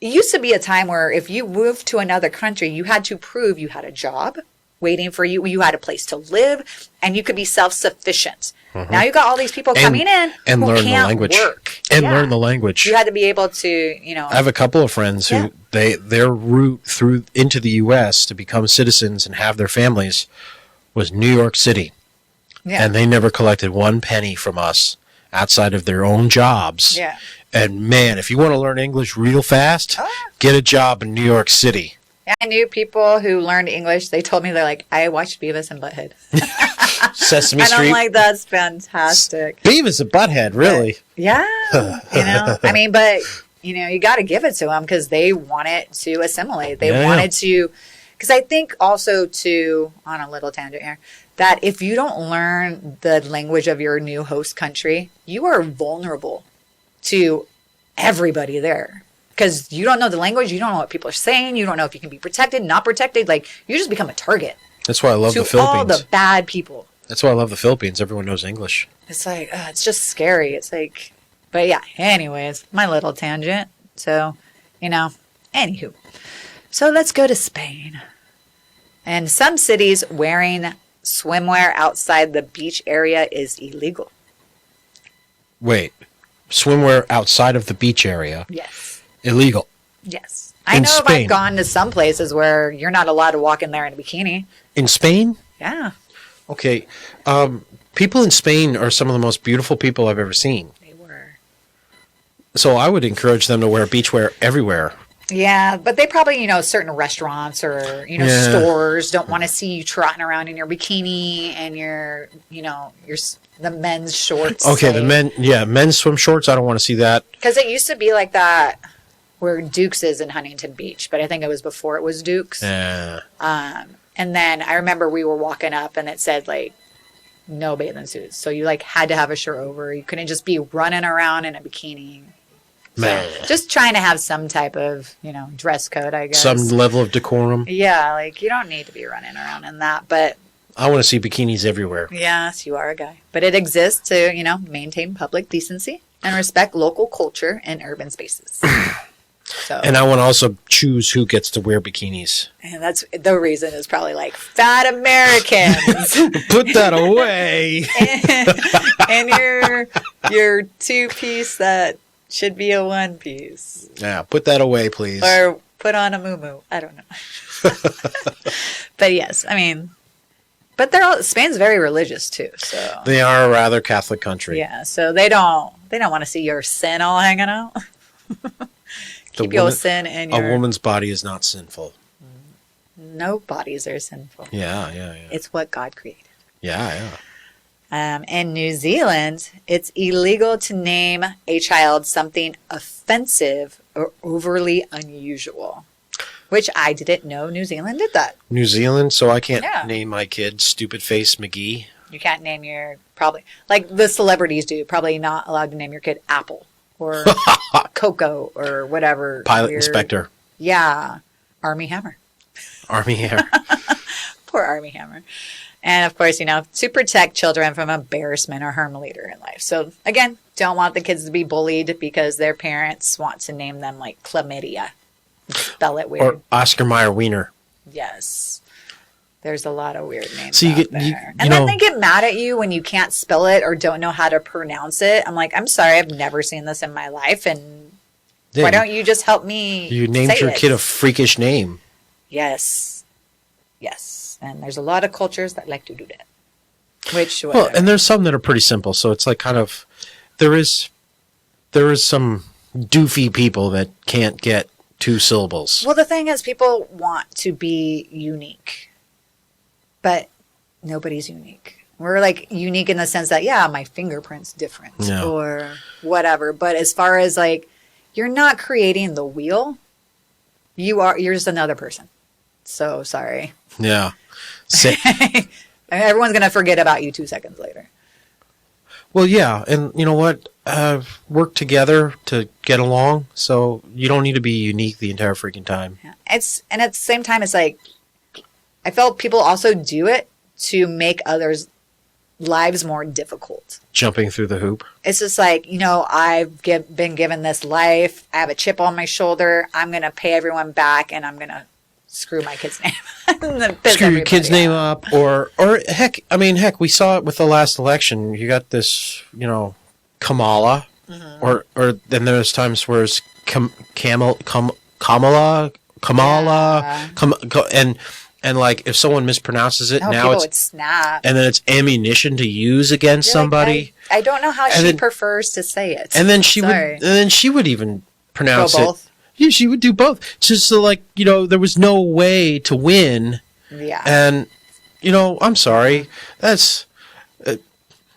Speaker 1: used to be a time where if you moved to another country, you had to prove you had a job waiting for you. You had a place to live, and you could be self-sufficient. Mm-hmm. Now you got all these people coming in
Speaker 2: and
Speaker 1: who
Speaker 2: learn
Speaker 1: can't
Speaker 2: the language.
Speaker 1: Work.
Speaker 2: Learn the language.
Speaker 1: You had to be able to,
Speaker 2: I have a couple of friends who their route through into the U.S. to become citizens and have their families was New York City. Yeah. And they never collected one penny from us outside of their own jobs.
Speaker 1: Yeah.
Speaker 2: And man, if you want to learn English real fast, get a job in New York City.
Speaker 1: Yeah, I knew people who learned English. They told me, they're like, I watched Beavis and Butthead.
Speaker 2: Sesame Street.
Speaker 1: And I'm like, that's fantastic.
Speaker 2: Beavis and Butthead, really?
Speaker 1: But, yeah. I mean, but, you got to give it to them because they wanted to assimilate. They wanted to, because I think also on a little tangent here, that if you don't learn the language of your new host country, you are vulnerable to everybody there. Because you don't know the language, you don't know what people are saying, you don't know if you can be protected, not protected. Like, you just become a target.
Speaker 2: That's why I love the Philippines.
Speaker 1: All the bad people.
Speaker 2: That's why I love the Philippines. Everyone knows English.
Speaker 1: It's like, it's just scary. It's like, but yeah, anyways, my little tangent. So, anywho. So let's go to Spain. And some cities wearing swimwear outside the beach area is illegal.
Speaker 2: Wait. Swimwear outside of the beach area.
Speaker 1: Yes.
Speaker 2: Illegal.
Speaker 1: Yes. I
Speaker 2: In
Speaker 1: know
Speaker 2: Spain.
Speaker 1: I've gone to some places where you're not allowed to walk in there in a bikini.
Speaker 2: In Spain?
Speaker 1: Yeah.
Speaker 2: Okay. People in Spain are some of the most beautiful people I've ever seen.
Speaker 1: They were.
Speaker 2: So I would encourage them to wear beachwear everywhere.
Speaker 1: Yeah, but they probably, certain restaurants or, stores don't want to see you trotting around in your bikini and your the men's shorts.
Speaker 2: Okay, men's swim shorts, I don't want to see that.
Speaker 1: Because it used to be like that where Duke's is in Huntington Beach, but I think it was before it was Duke's.
Speaker 2: Yeah.
Speaker 1: And then I remember we were walking up and it said like, no bathing suits. So you like had to have a shirt over. You couldn't just be running around in a bikini. So just trying to have some type of, dress code, I guess.
Speaker 2: Some level of decorum.
Speaker 1: Yeah, like you don't need to be running around in that, but
Speaker 2: I want to see bikinis everywhere.
Speaker 1: yes, you are a guy. But it exists to, maintain public decency and respect local culture in urban spaces. So,
Speaker 2: And I want to also choose who gets to wear bikinis.
Speaker 1: and that's the reason is probably like fat Americans
Speaker 2: Put that away.
Speaker 1: and your two-piece that should be a one-piece.
Speaker 2: Yeah, put that away, please.
Speaker 1: Or put on a muumuu. I don't know. But yes, I mean, but Spain's very religious too. So
Speaker 2: They are a rather Catholic country.
Speaker 1: yeah, so they don't want to see your sin all hanging out. Keep your sin in
Speaker 2: A
Speaker 1: your.
Speaker 2: woman's body is not sinful.
Speaker 1: No bodies are sinful.
Speaker 2: Yeah.
Speaker 1: It's what God created.
Speaker 2: Yeah.
Speaker 1: In New Zealand, it's illegal to name a child something offensive or overly unusual, which I didn't know New Zealand did that.
Speaker 2: New Zealand, so I can't
Speaker 1: Yeah.
Speaker 2: name my kid Stupid Face McGee.
Speaker 1: You can't name your, probably, like the celebrities do, probably not allowed to name your kid Apple or Coco or whatever.
Speaker 2: Pilot
Speaker 1: weird-
Speaker 2: Inspector.
Speaker 1: Yeah. Army Hammer.
Speaker 2: Army Hair.
Speaker 1: Poor Army Hammer. And of course, to protect children from embarrassment or harm later in life. So again, don't want the kids to be bullied because their parents want to name them like chlamydia. Spell it weird.
Speaker 2: Or Oscar Mayer Wiener.
Speaker 1: Yes. There's a lot of weird names
Speaker 2: So you
Speaker 1: out
Speaker 2: get-
Speaker 1: there.
Speaker 2: you
Speaker 1: and
Speaker 2: know-
Speaker 1: then they get mad at you when you can't spell it or don't know how to pronounce it. I'm like, I'm sorry, I've never seen this in my life. And
Speaker 2: Yeah,
Speaker 1: why don't you just help me
Speaker 2: You named
Speaker 1: say
Speaker 2: your
Speaker 1: it?
Speaker 2: kid a freakish name.
Speaker 1: Yes. Yes. And there's a lot of cultures that like to do that. Which,
Speaker 2: Well,
Speaker 1: whatever.
Speaker 2: and there's some that are pretty simple. So it's like kind of there is some doofy people that can't get two syllables.
Speaker 1: Well, the thing is, people want to be unique, but nobody's unique. We're like unique in the sense that, yeah, my fingerprint's different
Speaker 2: Yeah.
Speaker 1: or whatever. But as far as like, you're not creating the wheel. You're just another person. So sorry.
Speaker 2: Yeah. Sa-
Speaker 1: Everyone's going to forget about you 2 seconds later.
Speaker 2: well, yeah, and you know what? Work together to get along. So you don't need to be unique the entire freaking time.
Speaker 1: Yeah. And at the same time, it's like, I felt people also do it to make others' lives more difficult.
Speaker 2: Jumping through the hoop.
Speaker 1: It's just like, I've been given this life. I have a chip on my shoulder. I'm going to pay everyone back and I'm going to screw my kid's name. And then piss
Speaker 2: Screw your kid's
Speaker 1: everybody
Speaker 2: name
Speaker 1: off.
Speaker 2: up, or heck, we saw it with the last election. You got this, Kamala,
Speaker 1: Mm-hmm.
Speaker 2: or then there's times where it's Kamala,
Speaker 1: Yeah.
Speaker 2: and like if someone mispronounces it,
Speaker 1: No,
Speaker 2: now
Speaker 1: people
Speaker 2: it's
Speaker 1: would snap.
Speaker 2: and then it's ammunition to use against
Speaker 1: You're like,
Speaker 2: somebody,
Speaker 1: I don't know how
Speaker 2: And
Speaker 1: she
Speaker 2: then-
Speaker 1: prefers to say it.
Speaker 2: and then she
Speaker 1: Sorry.
Speaker 2: would even pronounce
Speaker 1: Go
Speaker 2: it.
Speaker 1: both?
Speaker 2: Yeah, she would do both. Just so like there was no way to win,
Speaker 1: Yeah.
Speaker 2: and I'm sorry, that's.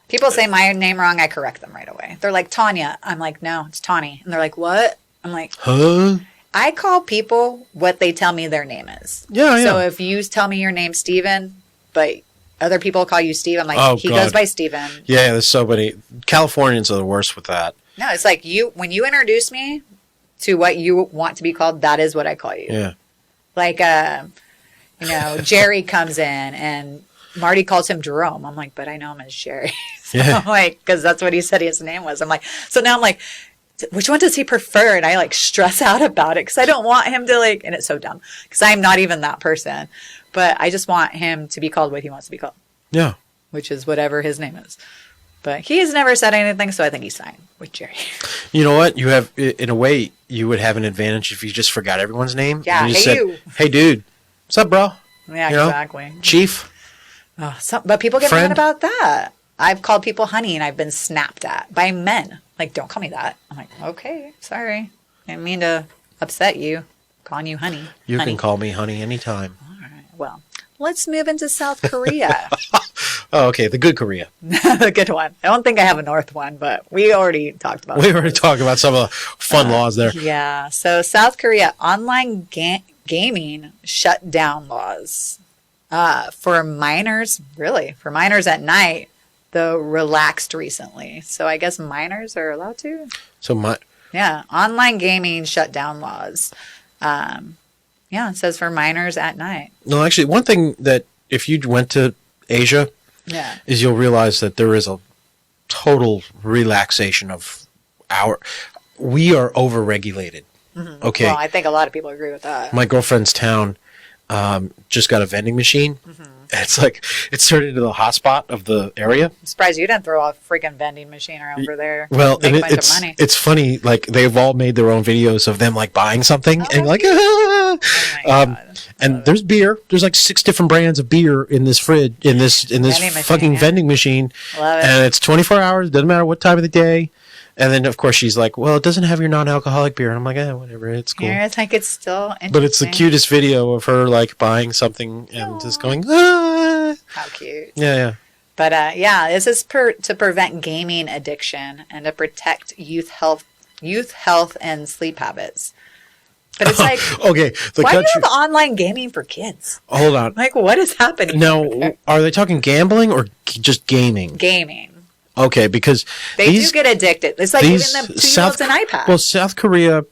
Speaker 1: People say my name wrong. I correct them right away. They're like, Tanya. I'm like, no, it's Tawny. And they're like, what? I'm like,
Speaker 2: Huh?
Speaker 1: I call people what they tell me their name is.
Speaker 2: Yeah,
Speaker 1: So
Speaker 2: yeah.
Speaker 1: if you tell me your name's Steven, but other people call you Steve, I'm like,
Speaker 2: Oh,
Speaker 1: he
Speaker 2: God.
Speaker 1: goes by Steven.
Speaker 2: Yeah, there's so many. Californians are the worst with that.
Speaker 1: No, it's like when you introduce me to what you want to be called, that is what I call you.
Speaker 2: Yeah.
Speaker 1: Like, Jerry comes in and Marty calls him Jerome. I'm like, but I know him as Jerry. So
Speaker 2: Yeah.
Speaker 1: I'm like, because that's what he said his name was. I'm like, so now I'm like, which one does he prefer? And I like stress out about it because I don't want him to and it's so dumb because I'm not even that person. But I just want him to be called what he wants to be called,
Speaker 2: Yeah.
Speaker 1: which is whatever his name is. But he's never said anything, so I think he's fine with Jerry.
Speaker 2: You know what? You have, in a way, you would have an advantage if you just forgot everyone's name.
Speaker 1: Yeah,
Speaker 2: and you
Speaker 1: hey,
Speaker 2: said,
Speaker 1: you.
Speaker 2: Hey, dude. What's up, bro?
Speaker 1: Yeah,
Speaker 2: You know?
Speaker 1: exactly.
Speaker 2: Chief?
Speaker 1: Oh, but people get
Speaker 2: Friend?
Speaker 1: mad about that. I've called people honey, and I've been snapped at by men. Like, don't call me that. I'm like, okay, sorry. Didn't mean to upset you. Calling you honey.
Speaker 2: You
Speaker 1: honey.
Speaker 2: can call me honey anytime.
Speaker 1: All right. Well, let's move into South Korea.
Speaker 2: Oh, okay. The good Korea.
Speaker 1: The good one. I don't think I have a North one, but we already talked about
Speaker 2: We
Speaker 1: it.
Speaker 2: already talked about some of the fun laws there.
Speaker 1: Yeah. So South Korea, online gaming shut down laws. For minors, for minors at night, though relaxed recently. So I guess minors are allowed to?
Speaker 2: So
Speaker 1: Yeah. Online gaming shut down laws. Yeah, it says for minors at night.
Speaker 2: No, actually, one thing that if you went to Asia,
Speaker 1: Yeah.
Speaker 2: is you'll realize that there is a total relaxation of we are overregulated.
Speaker 1: Mm-hmm.
Speaker 2: Okay.
Speaker 1: Well, I think a lot of people agree with that.
Speaker 2: My girlfriend's town just got a vending machine.
Speaker 1: Mm-hmm.
Speaker 2: It's like it's turned into the hotspot of the area.
Speaker 1: I'm surprised you didn't throw a freaking vending machine around over there.
Speaker 2: Well,
Speaker 1: Make
Speaker 2: and
Speaker 1: a bunch of
Speaker 2: it's
Speaker 1: money.
Speaker 2: it's funny. Like they've all made their own videos of them like buying something and like,
Speaker 1: Oh my God.
Speaker 2: and there's beer. There's like 6 different brands of beer in this fridge in this
Speaker 1: Vending machine,
Speaker 2: fucking
Speaker 1: yeah.
Speaker 2: vending machine,
Speaker 1: Love it.
Speaker 2: and it's 24 hours. Doesn't matter what time of the day. And then of course she's like, well, it doesn't have your non-alcoholic beer. And I'm like, whatever, it's cool.
Speaker 1: Here, I think it's still interesting.
Speaker 2: But it's the cutest video of her like buying something and just going, ah.
Speaker 1: How cute.
Speaker 2: Yeah.
Speaker 1: But yeah, this is to prevent gaming addiction and to protect youth health and sleep habits. But it's like,
Speaker 2: Okay,
Speaker 1: why do you have online gaming for kids?
Speaker 2: Hold on.
Speaker 1: Like, what is happening?
Speaker 2: Now, are they talking gambling or just gaming?
Speaker 1: Gaming.
Speaker 2: Okay, because
Speaker 1: They do get addicted. It's like giving them 2-year-olds an iPad.
Speaker 2: Well, South Korea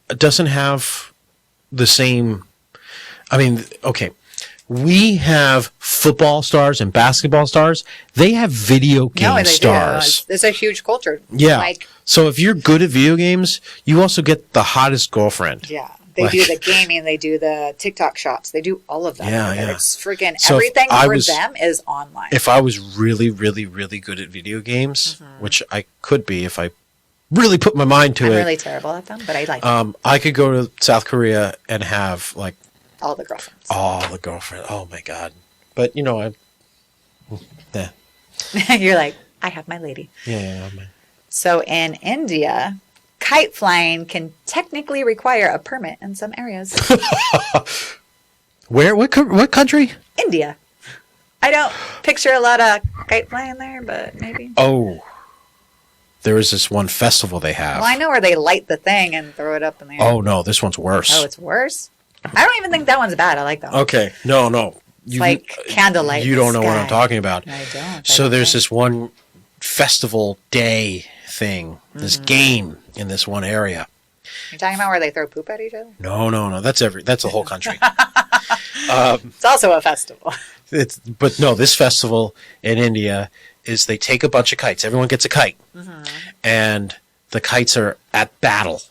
Speaker 2: doesn't have the same. I mean, okay, we have football stars and basketball stars. They have video game
Speaker 1: they
Speaker 2: stars.
Speaker 1: do. It's a huge culture.
Speaker 2: Yeah.
Speaker 1: Like,
Speaker 2: So if you're good at video games, you also get the hottest girlfriend.
Speaker 1: yeah. They do the gaming. They do the TikTok shops. They do all of that.
Speaker 2: Yeah,
Speaker 1: over there.
Speaker 2: yeah.
Speaker 1: It's freaking
Speaker 2: So if
Speaker 1: everything
Speaker 2: I
Speaker 1: for
Speaker 2: was-
Speaker 1: them is online.
Speaker 2: If I was really, really, really good at video games, which I could be if I really put my mind to
Speaker 1: I'm
Speaker 2: it,
Speaker 1: really terrible at them, but I like them.
Speaker 2: I could go to South Korea and have like
Speaker 1: All the girlfriends.
Speaker 2: all the girlfriend. Oh my god! But you know, yeah.
Speaker 1: You're like, I have my lady.
Speaker 2: Yeah.
Speaker 1: So in India, kite flying can technically require a permit in some areas.
Speaker 2: Where? What country?
Speaker 1: India. I don't picture a lot of kite flying there, but maybe.
Speaker 2: Oh, there is this one festival they have.
Speaker 1: Well, I know where they light the thing and throw it up in the air.
Speaker 2: Oh no, this one's worse.
Speaker 1: Oh, it's worse? I don't even think that one's bad. I like that one.
Speaker 2: Okay, no.
Speaker 1: It's like candlelight.
Speaker 2: You
Speaker 1: in the
Speaker 2: don't know what I'm
Speaker 1: sky.
Speaker 2: talking about.
Speaker 1: I don't.
Speaker 2: So there's
Speaker 1: this.
Speaker 2: this one festival day thing, this game in this one area.
Speaker 1: You're talking about where they throw poop at each other?
Speaker 2: No. That's the whole country.
Speaker 1: It's also a festival.
Speaker 2: But no, this festival in India is they take a bunch of kites. Everyone gets a kite, and the kites are at battle.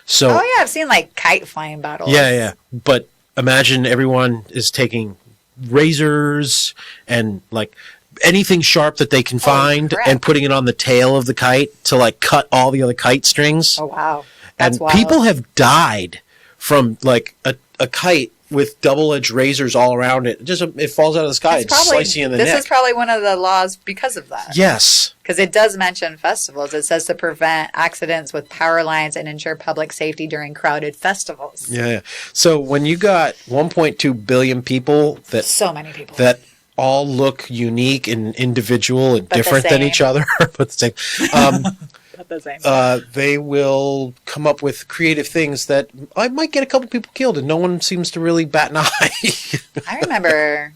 Speaker 2: So
Speaker 1: Oh, yeah. I've seen like kite flying battles.
Speaker 2: yeah. But imagine everyone is taking razors and like anything sharp that they can find
Speaker 1: crap.
Speaker 2: and putting it on the tail of the kite to like cut all the other kite strings.
Speaker 1: Oh, wow. That's
Speaker 2: And
Speaker 1: wild.
Speaker 2: people have died from like a kite with double-edged razors all around it. It falls out of the sky. It slices you in the
Speaker 1: this
Speaker 2: neck.
Speaker 1: is probably one of the laws because of that.
Speaker 2: Yes.
Speaker 1: Because it does mention festivals. It says to prevent accidents with power lines and ensure public safety during crowded festivals.
Speaker 2: Yeah. So when you got 1.2 billion people
Speaker 1: So many people.
Speaker 2: that all look unique and individual and
Speaker 1: But the
Speaker 2: different than
Speaker 1: same.
Speaker 2: each other, but the same.
Speaker 1: Not the same.
Speaker 2: They will come up with creative things that I might get a couple people killed, and no one seems to really bat an eye.
Speaker 1: I remember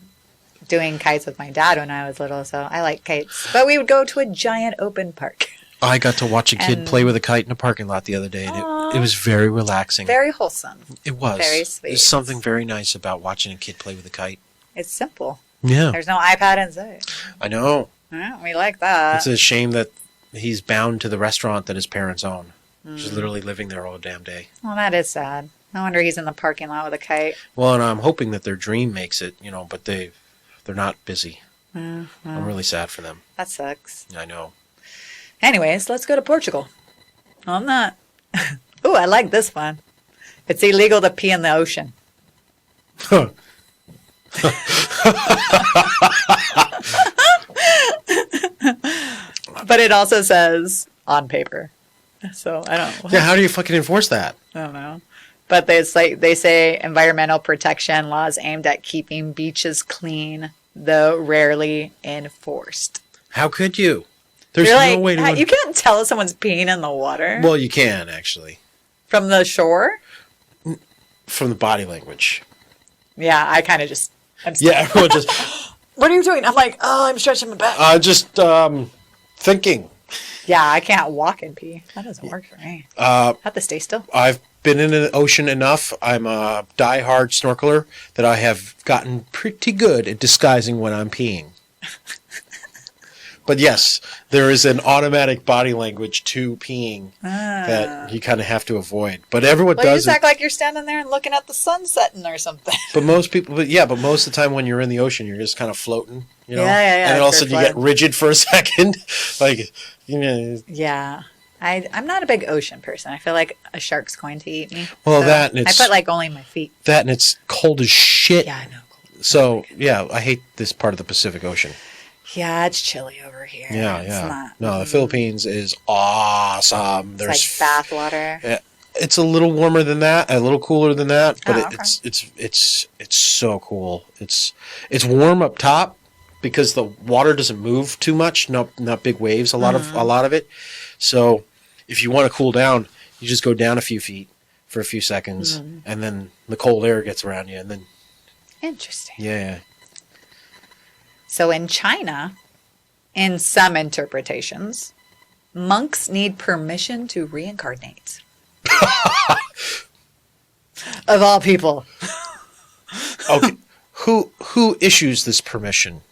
Speaker 1: doing kites with my dad when I was little, so I like kites. But we would go to a giant open park.
Speaker 2: I got to watch a kid
Speaker 1: And-
Speaker 2: play with a kite in a parking lot the other day, and it was very relaxing.
Speaker 1: Very wholesome.
Speaker 2: It was.
Speaker 1: very sweet.
Speaker 2: There's something very nice about watching a kid play with a kite.
Speaker 1: It's simple.
Speaker 2: Yeah,
Speaker 1: There's no iPad inside.
Speaker 2: I know.
Speaker 1: Yeah, we like that.
Speaker 2: It's a shame that he's bound to the restaurant that his parents own. Just literally living there all damn day.
Speaker 1: Well, that is sad. No wonder he's in the parking lot with a kite.
Speaker 2: Well, and I'm hoping that their dream makes it, but they're not busy. I'm really sad for them.
Speaker 1: That sucks.
Speaker 2: I know.
Speaker 1: Anyways, let's go to Portugal. I'm not. Ooh, I like this one. It's illegal to pee in the ocean. But it also says on paper. So I don't.
Speaker 2: Yeah, how do you fucking enforce that?
Speaker 1: I don't know. But it's like they say environmental protection laws aimed at keeping beaches clean, though rarely enforced.
Speaker 2: How could you? There's
Speaker 1: You're
Speaker 2: no
Speaker 1: like,
Speaker 2: way to.
Speaker 1: you can't tell if someone's peeing in the water.
Speaker 2: Well, you can actually.
Speaker 1: From the shore?
Speaker 2: From the body language.
Speaker 1: Yeah, I kind of just.
Speaker 2: Yeah, everyone just.
Speaker 1: What are you doing? I'm like, oh, I'm stretching my back.
Speaker 2: Just thinking.
Speaker 1: Yeah, I can't walk and pee. That doesn't work for me. I have to stay still.
Speaker 2: I've been in the ocean enough. I'm a die-hard snorkeler that I have gotten pretty good at disguising when I'm peeing. But yes, there is an automatic body language to peeing that you kind of have to avoid. But everyone
Speaker 1: Well, you
Speaker 2: does
Speaker 1: just act like you're standing there and looking at the sun setting or something.
Speaker 2: But most people, but most of the time when you're in the ocean, you're just kind of floating, you know?
Speaker 1: Yeah.
Speaker 2: And then all of a sudden you get rigid for a second. Like, you know.
Speaker 1: Yeah. I'm not a big ocean person. I feel like a shark's going to eat me.
Speaker 2: Well,
Speaker 1: so
Speaker 2: that and it's.
Speaker 1: I put like only my feet.
Speaker 2: That and it's cold as shit.
Speaker 1: Yeah, I know.
Speaker 2: So, yeah, I hate this part of the Pacific Ocean.
Speaker 1: Yeah, it's chilly over here.
Speaker 2: Yeah,
Speaker 1: It's
Speaker 2: yeah.
Speaker 1: not.
Speaker 2: No, the Philippines is awesome.
Speaker 1: It's like bath water.
Speaker 2: Yeah, it's a little warmer than that, a little cooler than that, but
Speaker 1: Oh, okay.
Speaker 2: it's so cool. It's warm up top because the water doesn't move too much, not big waves, a lot of it. So, if you want to cool down, you just go down a few feet for a few seconds and then the cold air gets around you and then
Speaker 1: Interesting.
Speaker 2: yeah.
Speaker 1: So in China, in some interpretations, monks need permission to reincarnate. Of all people.
Speaker 2: Okay. Who issues this permission?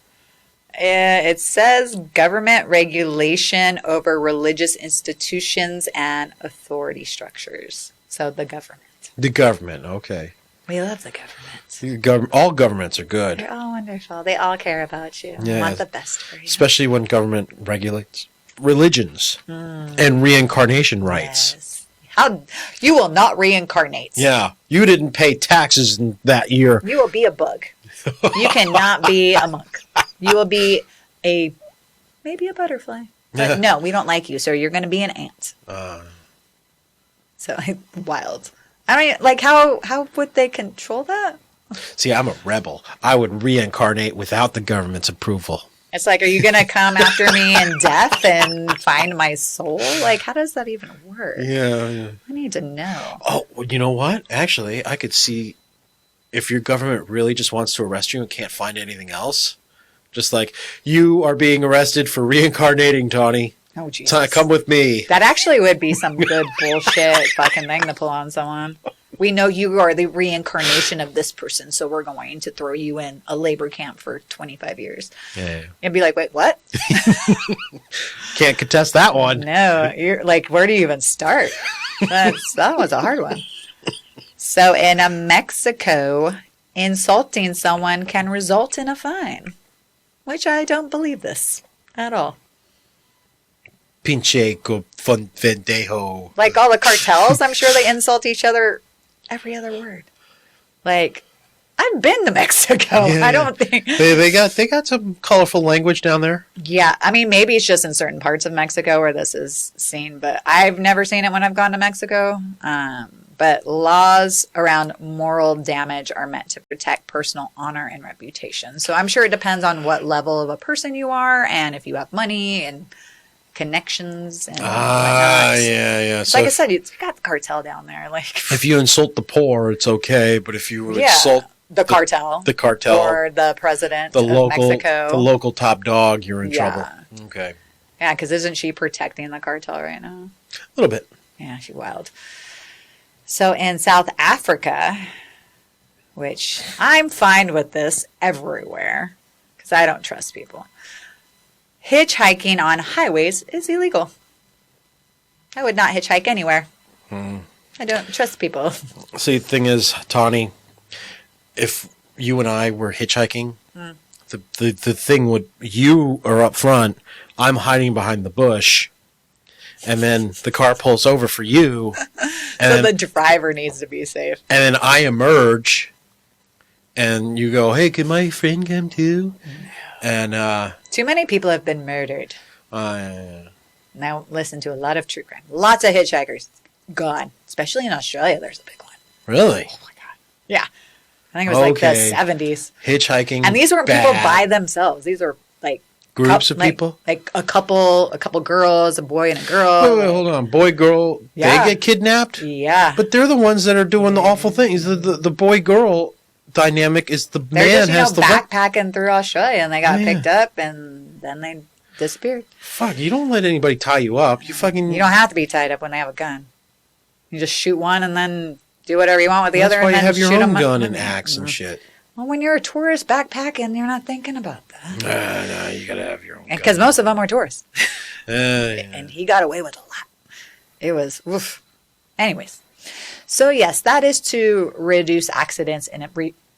Speaker 1: It says government regulation over religious institutions and authority structures. So the government.
Speaker 2: The government, okay.
Speaker 1: We love the government.
Speaker 2: All governments are good.
Speaker 1: They're all wonderful. They all care about you.
Speaker 2: Yeah.
Speaker 1: Want the best for you.
Speaker 2: Especially when government regulates religions and reincarnation rights.
Speaker 1: Yes. How you will not reincarnate.
Speaker 2: Yeah. You didn't pay taxes in that year.
Speaker 1: You will be a bug. You cannot be a monk. You will be maybe a butterfly. But no, we don't like you, so you're going to be an ant. So wild. I mean, like how would they control that?
Speaker 2: See, I'm a rebel. I would reincarnate without the government's approval.
Speaker 1: It's like, are you going to come after me in death and find my soul? Like, how does that even work?
Speaker 2: Yeah.
Speaker 1: I need to know.
Speaker 2: Oh, well, you know what? Actually, I could see if your government really just wants to arrest you and can't find anything else. Just like, you are being arrested for reincarnating, Tawny.
Speaker 1: Oh, Jesus.
Speaker 2: Come with me.
Speaker 1: That actually would be some good bullshit fucking thing to pull on someone. We know you are the reincarnation of this person, so we're going to throw you in a labor camp for 25 years.
Speaker 2: Yeah.
Speaker 1: And be like, wait, what?
Speaker 2: Can't contest that one.
Speaker 1: No, you're like, where do you even start? That was a hard one. So in Mexico, insulting someone can result in a fine, which I don't believe this at all.
Speaker 2: Pinche vendejo.
Speaker 1: Like all the cartels, I'm sure they insult each other every other word. Like, I've been to Mexico.
Speaker 2: Yeah.
Speaker 1: I don't think
Speaker 2: They got some colorful language down there.
Speaker 1: Yeah, I mean, maybe it's just in certain parts of Mexico where this is seen, but I've never seen it when I've gone to Mexico. But laws around moral damage are meant to protect personal honor and reputation. So I'm sure it depends on what level of a person you are and if you have money and connections and whatnot.
Speaker 2: Yeah.
Speaker 1: So like I said, you got the cartel down there. Like,
Speaker 2: if you insult the poor, it's okay, but if you insult
Speaker 1: the cartel or the president of Mexico,
Speaker 2: the local top dog, you're in trouble. Okay.
Speaker 1: Yeah, because isn't she protecting the cartel right now?
Speaker 2: A little bit.
Speaker 1: Yeah, she's wild. So in South Africa, which I'm fine with this everywhere because I don't trust people. Hitchhiking on highways is illegal. I would not hitchhike anywhere. I don't trust people.
Speaker 2: See, the thing is, Tawny, if you and I were hitchhiking the thing would, you are up front, I'm hiding behind the bush, and then the car pulls over for you, and
Speaker 1: So the driver needs to be safe.
Speaker 2: then I emerge, and you go, hey, can my friend come too? And
Speaker 1: Too many people have been murdered.
Speaker 2: uh,
Speaker 1: Now listen to a lot of true crime. Lots of hitchhikers gone, especially in Australia. There's a big one.
Speaker 2: really?
Speaker 1: Oh my god! Yeah, I think it was like the
Speaker 2: Okay.
Speaker 1: 70s.
Speaker 2: Hitchhiking,
Speaker 1: And these weren't people
Speaker 2: bad.
Speaker 1: by themselves. These were like
Speaker 2: Groups of people?
Speaker 1: like a couple girls, a boy and a girl.
Speaker 2: Wait, hold on. Boy, girl,
Speaker 1: Yeah.
Speaker 2: they get kidnapped?
Speaker 1: Yeah,
Speaker 2: But they're the ones that are doing the awful things. The boy-girl dynamic is the
Speaker 1: they're
Speaker 2: man
Speaker 1: just
Speaker 2: has the
Speaker 1: backpacking through Australia, and they got
Speaker 2: Yeah.
Speaker 1: picked up, and then they disappeared.
Speaker 2: Fuck, you don't let anybody tie you up. You fucking...
Speaker 1: You don't have to be tied up when they have a gun. You just shoot one and then do whatever you want with the
Speaker 2: That's
Speaker 1: other.
Speaker 2: why
Speaker 1: and
Speaker 2: you
Speaker 1: then
Speaker 2: have your
Speaker 1: shoot
Speaker 2: own
Speaker 1: 'em
Speaker 2: gun
Speaker 1: up.
Speaker 2: and axe and shit.
Speaker 1: Well, when you're a tourist backpacking, you're not thinking about that.
Speaker 2: No, you gotta have your own gun.
Speaker 1: Because most of them were tourists.
Speaker 2: Yeah.
Speaker 1: And he got away with a lot. It was, oof. Anyways. So, yes, that is to reduce accidents and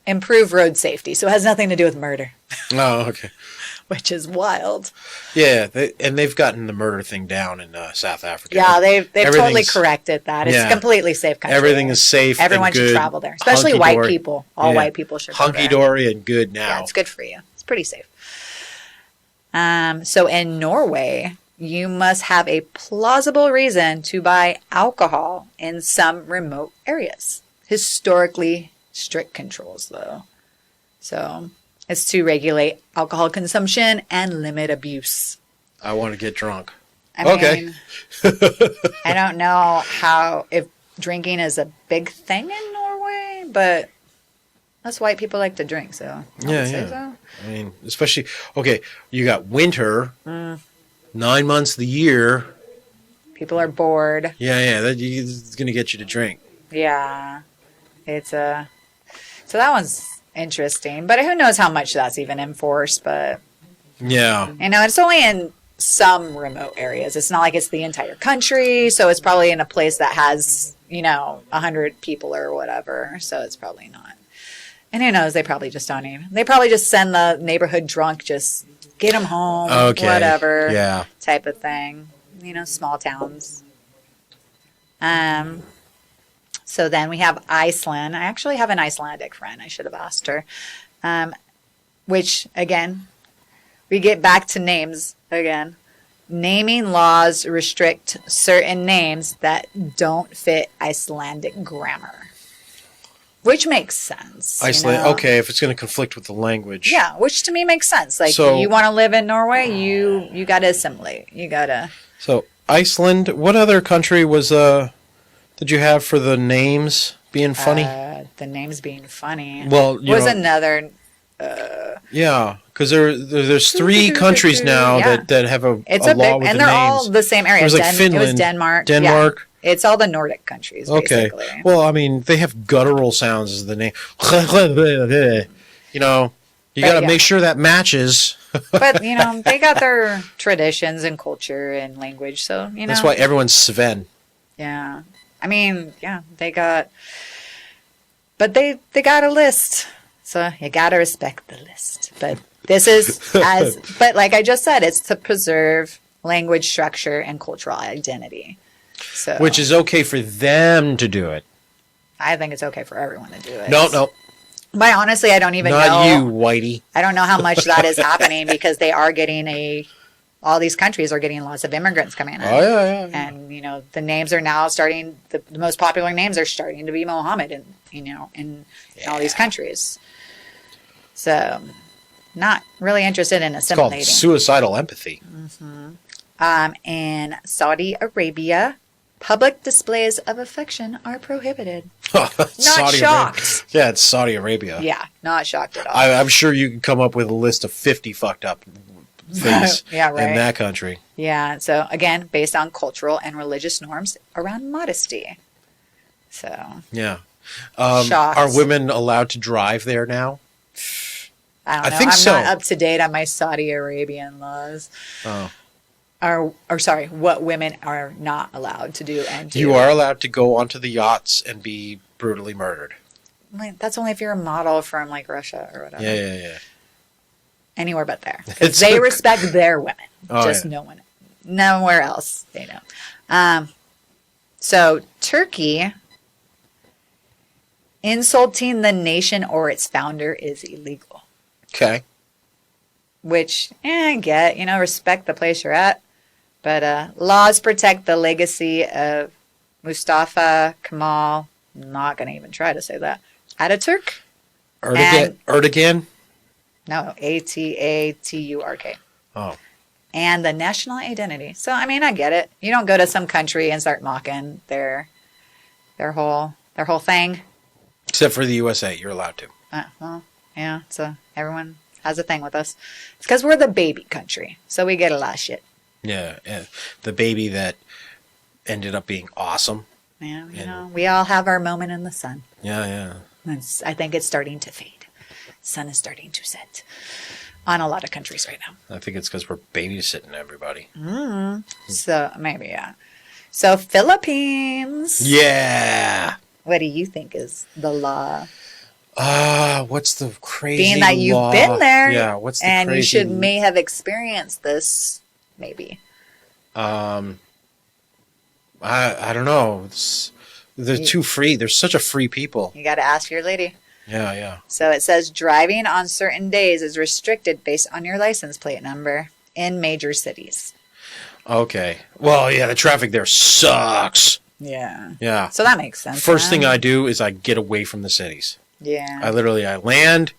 Speaker 1: improve road safety. So, it has nothing to do with murder,
Speaker 2: Oh, okay.
Speaker 1: which is wild.
Speaker 2: Yeah, they've gotten the murder thing down in South Africa.
Speaker 1: Yeah, they've totally
Speaker 2: Everything's-
Speaker 1: corrected that. It's
Speaker 2: yeah.
Speaker 1: a completely safe country.
Speaker 2: Everything is safe.
Speaker 1: Everyone
Speaker 2: and
Speaker 1: should
Speaker 2: good,
Speaker 1: travel there, especially white
Speaker 2: hunky-dory.
Speaker 1: people. All
Speaker 2: Yeah.
Speaker 1: white people should go there.
Speaker 2: Hunky-dory and good now.
Speaker 1: Yeah, it's good for you. It's pretty safe. So in Norway, you must have a plausible reason to buy alcohol in some remote areas. Historically strict controls, though. So it's to regulate alcohol consumption and limit abuse.
Speaker 2: I want to get drunk.
Speaker 1: I
Speaker 2: Okay.
Speaker 1: mean, I don't know if drinking is a big thing in Norway, but us white people like to drink, so I would
Speaker 2: Yeah,
Speaker 1: say
Speaker 2: yeah.
Speaker 1: so.
Speaker 2: I mean, especially, okay, you got winter,
Speaker 1: Mm.
Speaker 2: 9 months of the year.
Speaker 1: People are bored.
Speaker 2: Yeah, it's going to get you to drink.
Speaker 1: Yeah, it's so that one's interesting, but who knows how much that's even enforced? But
Speaker 2: Yeah.
Speaker 1: it's only in some remote areas. It's not like it's the entire country, so it's probably in a place that has 100 people or whatever. So it's probably not. And who knows? They probably just don't even. They probably just send the neighborhood drunk, just get them home,
Speaker 2: Okay.
Speaker 1: whatever,
Speaker 2: Yeah.
Speaker 1: type of thing. Small towns. So then we have Iceland. I actually have an Icelandic friend. I should have asked her. Which, again, we get back to names again. Naming laws restrict certain names that don't fit Icelandic grammar. Which makes sense.
Speaker 2: Iceland, okay, if it's going to conflict with the language.
Speaker 1: Yeah, which to me makes sense. Like,
Speaker 2: So-
Speaker 1: you want to live in Norway, you got to assimilate. You got to...
Speaker 2: So, Iceland, what other country did you have for the names being funny?
Speaker 1: The names being funny.
Speaker 2: Well,
Speaker 1: was another...
Speaker 2: yeah, because there's 3 countries now
Speaker 1: Yeah.
Speaker 2: that have a
Speaker 1: It's
Speaker 2: a
Speaker 1: a
Speaker 2: law
Speaker 1: big,
Speaker 2: with
Speaker 1: and
Speaker 2: the
Speaker 1: they're
Speaker 2: names.
Speaker 1: all the same area.
Speaker 2: It was like
Speaker 1: It was
Speaker 2: Finland,
Speaker 1: Denmark.
Speaker 2: Denmark.
Speaker 1: Yeah. It's all the Nordic countries,
Speaker 2: Okay.
Speaker 1: basically.
Speaker 2: Well, I mean, they have guttural sounds as the name. You got to
Speaker 1: yeah.
Speaker 2: make sure that matches.
Speaker 1: But, they got their traditions and culture and language. So,
Speaker 2: That's why everyone's Sven.
Speaker 1: Yeah. I mean, yeah, they got... But they got a list. So you got to respect the list. But this is but like I just said, it's to preserve language structure and cultural identity. So
Speaker 2: Which is okay for them to do it.
Speaker 1: I think it's okay for everyone to do it.
Speaker 2: No.
Speaker 1: But honestly, I don't even know.
Speaker 2: Not you, Whitey.
Speaker 1: I don't know how much that is happening because they are getting all these countries are getting lots of immigrants coming in.
Speaker 2: Oh, yeah.
Speaker 1: And, the names are now starting, the most popular names are starting to be Mohammed in all these countries. So, not really interested in
Speaker 2: It's called
Speaker 1: assimilating.
Speaker 2: suicidal empathy.
Speaker 1: In Saudi Arabia, public displays of affection are prohibited.
Speaker 2: Not
Speaker 1: shocked.
Speaker 2: Yeah, it's Saudi Arabia.
Speaker 1: Yeah, not shocked at all.
Speaker 2: I'm sure you can come up with a list of 50 fucked up things
Speaker 1: Yeah, right.
Speaker 2: in that country.
Speaker 1: Yeah, so again, based on cultural and religious norms around modesty. So,
Speaker 2: Yeah.
Speaker 1: Shocked.
Speaker 2: Are women allowed to drive there now?
Speaker 1: I don't
Speaker 2: I
Speaker 1: know.
Speaker 2: think
Speaker 1: I'm
Speaker 2: so.
Speaker 1: not up to date on my Saudi Arabian laws.
Speaker 2: Oh.
Speaker 1: Or sorry, what women are not allowed to do and do.
Speaker 2: You are allowed to go onto the yachts and be brutally murdered.
Speaker 1: Like, that's only if you're a model from like Russia or whatever.
Speaker 2: Yeah.
Speaker 1: anywhere but there. 'Cause
Speaker 2: It's
Speaker 1: they
Speaker 2: a-
Speaker 1: respect their women.
Speaker 2: Oh,
Speaker 1: Just
Speaker 2: yeah.
Speaker 1: no one. Nowhere else they don't. So Turkey, insulting the nation or its founder is illegal.
Speaker 2: Okay.
Speaker 1: Which, I get, respect the place you're at. But laws protect the legacy of Mustafa Kemal. I'm not going to even try to say that. Ataturk?
Speaker 2: Erdogan?
Speaker 1: No, Ataturk.
Speaker 2: Oh.
Speaker 1: And the national identity. So, I get it. You don't go to some country and start mocking their whole thing.
Speaker 2: Except for the USA, you're allowed to.
Speaker 1: Well, yeah. So everyone has a thing with us. It's because we're the baby country, so we get a lot of shit.
Speaker 2: Yeah, the baby that ended up being awesome.
Speaker 1: Yeah, we all have our moment in the sun.
Speaker 2: Yeah.
Speaker 1: I think it's starting to fade. Sun is starting to set on a lot of countries right now.
Speaker 2: I think it's because we're babysitting everybody.
Speaker 1: So maybe, yeah. So Philippines.
Speaker 2: Yeah.
Speaker 1: What do you think is the law?
Speaker 2: What's the crazy
Speaker 1: Being that you've
Speaker 2: law?
Speaker 1: been there,
Speaker 2: Yeah, what's the
Speaker 1: and
Speaker 2: crazy...
Speaker 1: you may have experienced this, maybe.
Speaker 2: I don't know. They're too free. They're such a free people.
Speaker 1: You got to ask your lady.
Speaker 2: Yeah.
Speaker 1: So it says driving on certain days is restricted based on your license plate number in major cities.
Speaker 2: Okay. Well, yeah, the traffic there sucks.
Speaker 1: Yeah.
Speaker 2: Yeah.
Speaker 1: So that makes sense.
Speaker 2: First thing I do is I get away from the cities.
Speaker 1: Yeah.
Speaker 2: I land,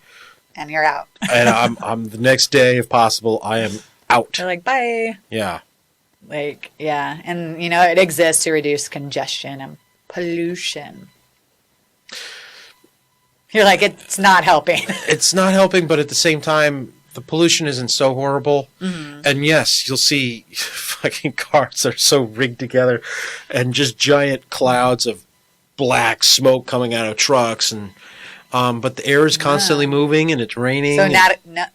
Speaker 1: And you're out.
Speaker 2: and I'm the next day, if possible, I am out.
Speaker 1: You're like, bye.
Speaker 2: Yeah.
Speaker 1: Like, yeah. And, it exists to reduce congestion and pollution. You're like, it's not helping.
Speaker 2: It's not helping, but at the same time, the pollution isn't so horrible.
Speaker 1: Mm-hmm.
Speaker 2: And yes, you'll see fucking cars that are so rigged together and just giant clouds of black smoke coming out of trucks. And but the air is constantly moving and it's raining.
Speaker 1: So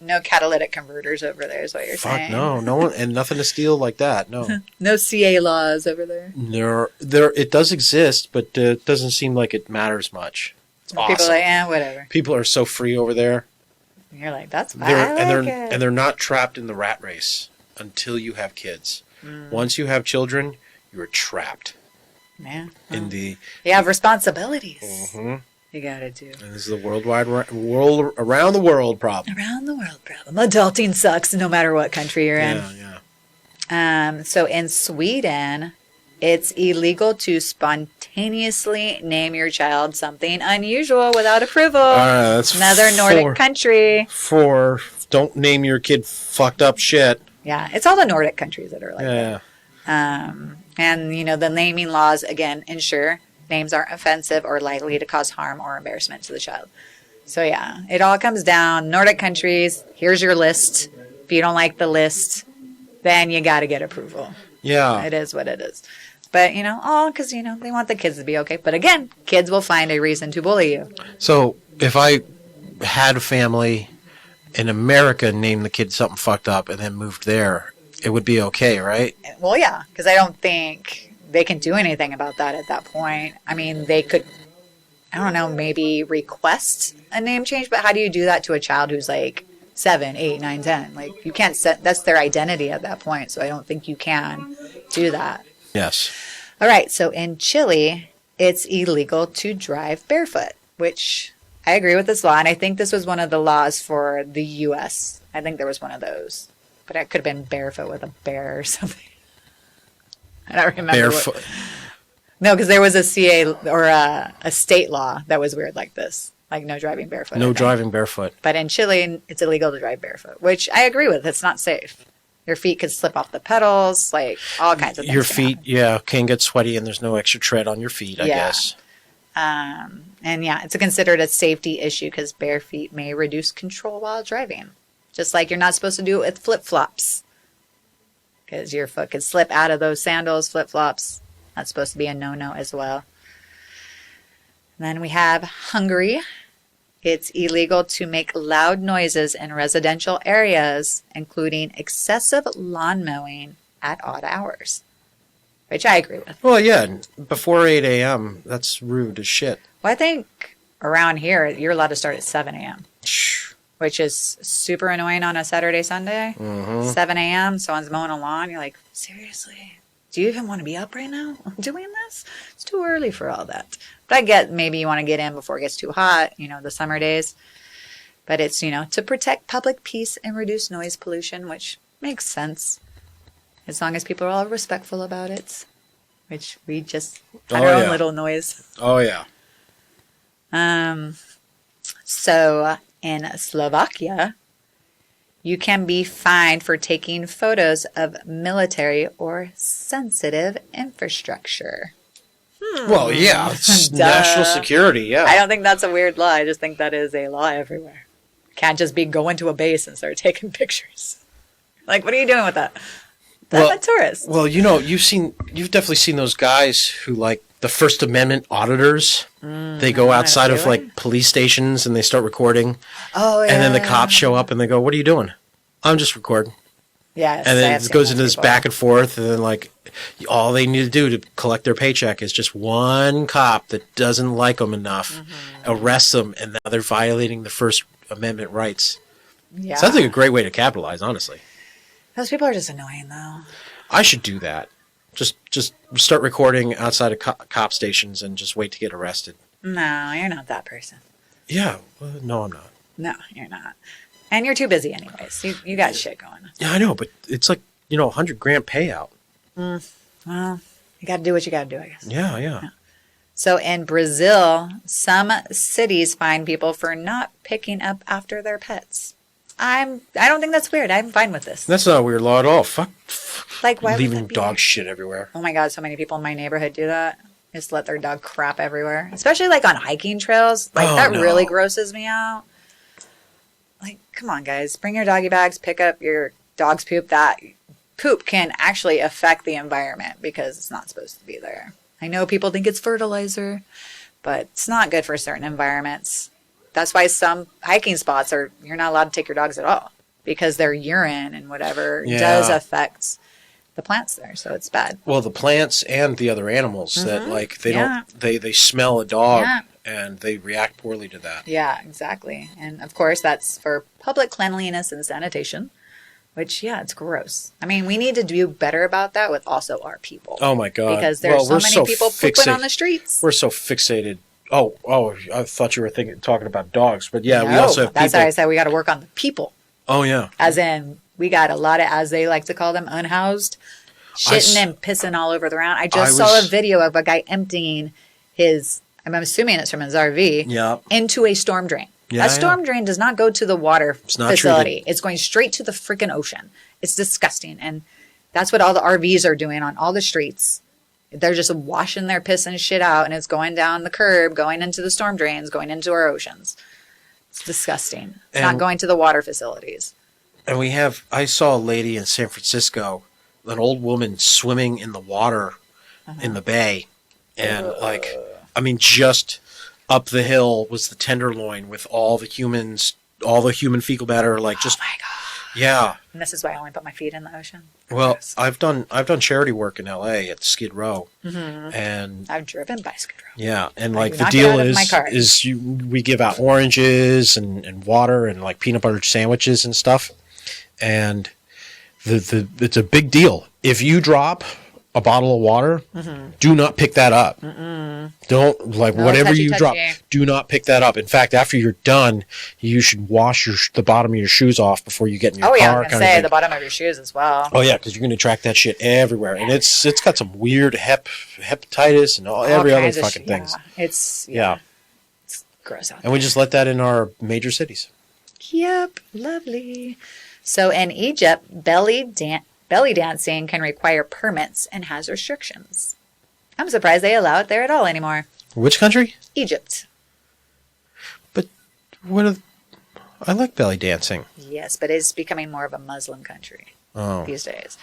Speaker 1: no catalytic converters over there is what you're saying.
Speaker 2: No one, and nothing to steal like that. No.
Speaker 1: No CA laws over there.
Speaker 2: There, it does exist, but it doesn't seem like it matters much. It's awesome.
Speaker 1: People are like, whatever.
Speaker 2: People are so free over there.
Speaker 1: You're like, that's fine.
Speaker 2: And they're not trapped in the rat race until you have kids. Once you have children, you're trapped.
Speaker 1: Yeah.
Speaker 2: In the
Speaker 1: You have responsibilities.
Speaker 2: Mm-hmm.
Speaker 1: You gotta do.
Speaker 2: And this is the world around the world problem.
Speaker 1: Around the world problem. Adulting sucks no matter what country you're in.
Speaker 2: Yeah.
Speaker 1: So in Sweden, it's illegal to spontaneously name your child something unusual without approval.
Speaker 2: That's
Speaker 1: another Nordic country.
Speaker 2: Don't name your kid fucked up shit.
Speaker 1: Yeah, it's all the Nordic countries that are like that.
Speaker 2: Yeah.
Speaker 1: And, the naming laws, again, ensure names aren't offensive or likely to cause harm or embarrassment to the child. So, yeah, it all comes down. Nordic countries, here's your list. If you don't like the list, then you got to get approval.
Speaker 2: Yeah.
Speaker 1: It is what it is. But, all because, they want the kids to be okay. But again, kids will find a reason to bully you.
Speaker 2: So, if I had a family in America named the kid something fucked up and then moved there, it would be okay, right?
Speaker 1: Well, yeah, because I don't think they can do anything about that at that point. I mean, they could, I don't know, maybe request a name change, but how do you do that to a child who's like 7, 8, 9, 10? Like, you can't set, that's their identity at that point, so I don't think you can do that.
Speaker 2: Yes.
Speaker 1: All right, so in Chile, it's illegal to drive barefoot, which I agree with this law, and I think this was one of the laws for the U.S. I think there was one of those. But it could have been barefoot with a bear or something. I don't remember.
Speaker 2: Barefoot.
Speaker 1: No, because there was a CA or a state law that was weird like this. Like no driving barefoot.
Speaker 2: No driving barefoot.
Speaker 1: But in Chile, it's illegal to drive barefoot, which I agree with. It's not safe. Your feet could slip off the pedals, like all kinds of things.
Speaker 2: Your feet, can get sweaty and there's no extra tread on your feet, I guess.
Speaker 1: And yeah, it's considered a safety issue because bare feet may reduce control while driving. Just like you're not supposed to do it with flip-flops. Because your foot could slip out of those sandals, flip-flops. That's supposed to be a no-no as well. And then we have Hungary. It's illegal to make loud noises in residential areas, including excessive lawn mowing at odd hours. Which I agree with.
Speaker 2: Well, yeah, before 8 a.m., that's rude as shit.
Speaker 1: Well, I think around here, you're allowed to start at 7 a.m. which is super annoying on a Saturday, Sunday. 7 a.m., someone's mowing a lawn. You're like, seriously? Do you even want to be up right now doing this? It's too early for all that. But I get maybe you want to get in before it gets too hot, the summer days. But it's, to protect public peace and reduce noise pollution, which makes sense. As long as people are all respectful about it, which we just had our own little noise.
Speaker 2: Oh, yeah.
Speaker 1: So in Slovakia, you can be fined for taking photos of military or sensitive infrastructure.
Speaker 2: Well, yeah, it's national security, yeah.
Speaker 1: I don't think that's a weird law. I just think that is a law everywhere. Can't just be going to a base and start taking pictures. Like, what are you doing with that? That's a tourist.
Speaker 2: Well, you've definitely seen those guys who, like, the First Amendment auditors. They go outside of, like, police stations and they start recording.
Speaker 1: Oh, yeah.
Speaker 2: And then the cops show up and they go, "What are you doing?" "I'm just recording."
Speaker 1: Yes.
Speaker 2: And then it goes into this back and forth, and then, like, all they need to do to collect their paycheck is just one cop that doesn't like them enough, arrest them, and now they're violating the First Amendment rights.
Speaker 1: Yeah.
Speaker 2: Sounds like a great way to capitalize, honestly.
Speaker 1: Those people are just annoying, though.
Speaker 2: I should do that. Just start recording outside of cop stations and just wait to get arrested.
Speaker 1: No, you're not that person.
Speaker 2: Yeah. Well, no, I'm not.
Speaker 1: No, you're not. And you're too busy anyways. You got shit going on.
Speaker 2: Yeah, I know, but it's like, $100,000 payout.
Speaker 1: Well, you got to do what you got to do, I guess.
Speaker 2: Yeah.
Speaker 1: So in Brazil, some cities fine people for not picking up after their pets. I don't think that's weird. I'm fine with this.
Speaker 2: That's not a weird law at all. Fuck.
Speaker 1: Like, why
Speaker 2: leaving
Speaker 1: would that be
Speaker 2: dog
Speaker 1: weird?
Speaker 2: shit everywhere.
Speaker 1: Oh my God, so many people in my neighborhood do that. Just let their dog crap everywhere. Especially like on hiking trails. Like that really grosses me out. Like, come on guys, bring your doggy bags, pick up your dog's poop. That poop can actually affect the environment because it's not supposed to be there. I know people think it's fertilizer, but it's not good for certain environments. That's why some hiking spots you're not allowed to take your dogs at all because their urine and whatever does affect the plants there. So it's bad.
Speaker 2: Well, the plants and the other animals that like they smell a dog and they react poorly to that.
Speaker 1: Yeah, exactly. And of course that's for public cleanliness and sanitation, which it's gross. I mean, we need to do better about that with also our people.
Speaker 2: Oh my God.
Speaker 1: Because there's so many people pooping on the streets.
Speaker 2: We're so fixated. Oh, I thought you were talking about dogs, but we also have people.
Speaker 1: That's why I said we got to work on the people.
Speaker 2: Oh, yeah.
Speaker 1: As in, we got a lot of, as they like to call them, unhoused, shitting and pissing all over the ground. I just saw a video of a guy emptying I'm assuming it's from his RV, into a storm drain. Yeah, that storm drain does not go to the water facility. Treated. It's going straight to the freaking ocean. It's disgusting. And that's what all the RVs are doing on all the streets. They're just washing their piss and shit out, and it's going down the curb, going into the storm drains, going into our oceans. It's disgusting. It's not going to the water facilities.
Speaker 2: And I saw a lady in San Francisco, an old woman swimming in the water in the bay. And just up the hill was the Tenderloin with all the human fecal matter. Oh my God. Yeah.
Speaker 1: And this is why I only put my feet in the ocean.
Speaker 2: Well, I've done charity work in LA at Skid Row, and
Speaker 1: I've driven by Skid Row.
Speaker 2: Yeah, and like the deal is we give out oranges and water and like peanut butter sandwiches and stuff, and it's a big deal. If you drop a bottle of water, do not pick that up. Don't whatever you drop. Do not pick that up. In fact, after you're done, you should wash the bottom of your shoes off before you get in your car.
Speaker 1: Oh yeah, I was gonna say the bottom of your shoes as well.
Speaker 2: Oh yeah, because you're gonna track that shit everywhere, and it's got some weird hepatitis and every other fucking things.
Speaker 1: It's gross out there.
Speaker 2: And we just let that in our major cities.
Speaker 1: Yep, lovely. So in Egypt, belly dancing can require permits and has restrictions. I'm surprised they allow it there at all anymore.
Speaker 2: Which country?
Speaker 1: Egypt.
Speaker 2: But I like belly dancing.
Speaker 1: Yes, but it's becoming more of a Muslim country these days.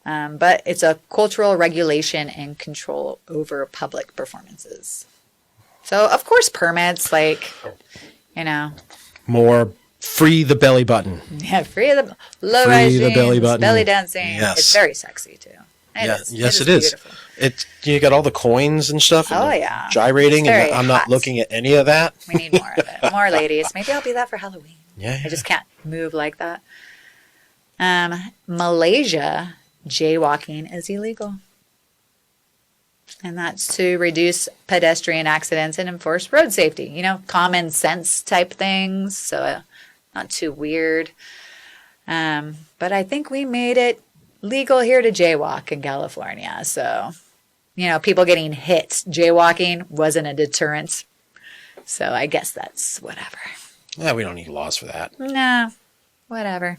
Speaker 1: But it's a cultural regulation and control over public performances. So, of course, permits,
Speaker 2: More free the belly button.
Speaker 1: Yeah, free the belly button. Belly dancing.
Speaker 2: Yes.
Speaker 1: It's very sexy, too.
Speaker 2: Yes, it is. You got all the coins and stuff. And
Speaker 1: Oh, yeah.
Speaker 2: gyrating,
Speaker 1: It's very
Speaker 2: and I'm not
Speaker 1: hot.
Speaker 2: looking at any of that.
Speaker 1: We need more of it. More ladies. Maybe I'll be that for Halloween.
Speaker 2: Yeah,
Speaker 1: I just can't move like that. Malaysia, jaywalking is illegal. And that's to reduce pedestrian accidents and enforce road safety. You know, common sense type things. So not too weird. But I think we made it legal here to jaywalk in California. So, you know, people getting hit jaywalking wasn't a deterrent. So I guess that's whatever.
Speaker 2: Yeah, we don't need laws for that.
Speaker 1: No, whatever.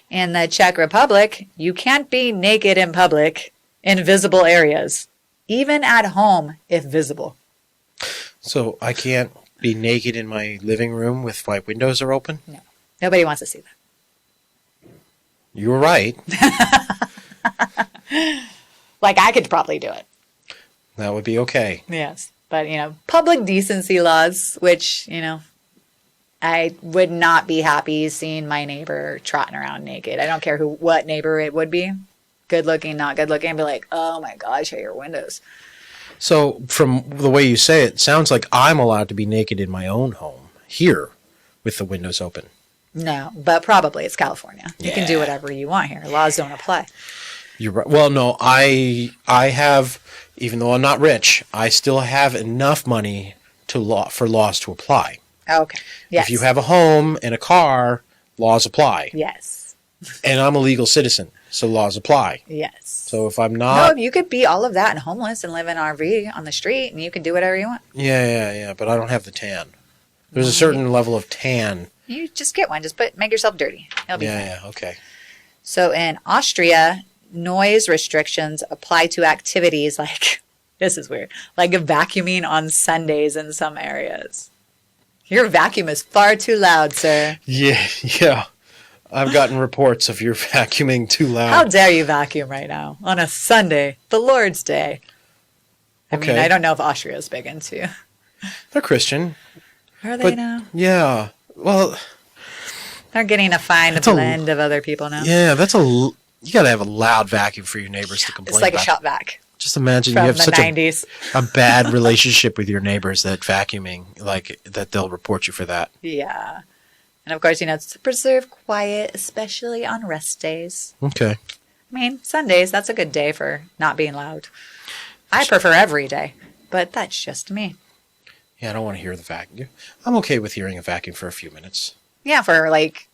Speaker 1: In the Czech Republic, you can't be naked in public in visible areas, even at home if visible.
Speaker 2: So I can't be naked in my living room if my windows are open?
Speaker 1: No, nobody wants to see that.
Speaker 2: You were right.
Speaker 1: Like, I could probably do it.
Speaker 2: That would be okay.
Speaker 1: Yes. But, you know, public decency laws, which, you know, I would not be happy seeing my neighbor trotting around naked. I don't care what neighbor it would be. Good looking, not good looking. I'd be like, oh my God, shut your windows.
Speaker 2: So from the way you say it, sounds like I'm allowed to be naked in my own home here with the windows open.
Speaker 1: No, but probably it's California. You can do
Speaker 2: Yeah.
Speaker 1: whatever you want here. Laws don't apply.
Speaker 2: You're right. Well, no, I have, even though I'm not rich, I still have enough money for laws to apply.
Speaker 1: Okay. Yes.
Speaker 2: If you have a home and a car, laws apply.
Speaker 1: Yes.
Speaker 2: And I'm a legal citizen, so laws apply.
Speaker 1: Yes.
Speaker 2: So if I'm
Speaker 1: No,
Speaker 2: not...
Speaker 1: you could be all of that and homeless and live in an RV on the street, and you can do whatever you want.
Speaker 2: Yeah, but I don't have the tan. There's a certain level of tan.
Speaker 1: You just get one. Just make yourself dirty. It'll be fine.
Speaker 2: Yeah, okay.
Speaker 1: So in Austria, noise restrictions apply to activities like, this is weird, like vacuuming on Sundays in some areas. Your vacuum is far too loud, sir.
Speaker 2: Yeah. I've gotten reports of your vacuuming too loud.
Speaker 1: How dare you vacuum right now on a Sunday, the Lord's Day? I mean, I don't know if Austria is big into.
Speaker 2: They're Christian.
Speaker 1: Are they
Speaker 2: But
Speaker 1: now?
Speaker 2: yeah, well,
Speaker 1: They're getting a fine blend of other people now.
Speaker 2: yeah, you got to have a loud vacuum for your neighbors to complain
Speaker 1: It's like
Speaker 2: about.
Speaker 1: a shop vac
Speaker 2: Just imagine
Speaker 1: from
Speaker 2: you have
Speaker 1: the
Speaker 2: such
Speaker 1: 90s.
Speaker 2: a bad relationship with your neighbors that vacuuming, like that they'll report you for that.
Speaker 1: Yeah. And of course, you know, it's to preserve quiet, especially on rest days.
Speaker 2: Okay.
Speaker 1: I mean, Sundays, that's a good day for not being loud. I prefer every day, but that's just me.
Speaker 2: Yeah, I don't want to hear the vacuum. I'm okay with hearing a vacuum for a few minutes.
Speaker 1: Yeah, for like,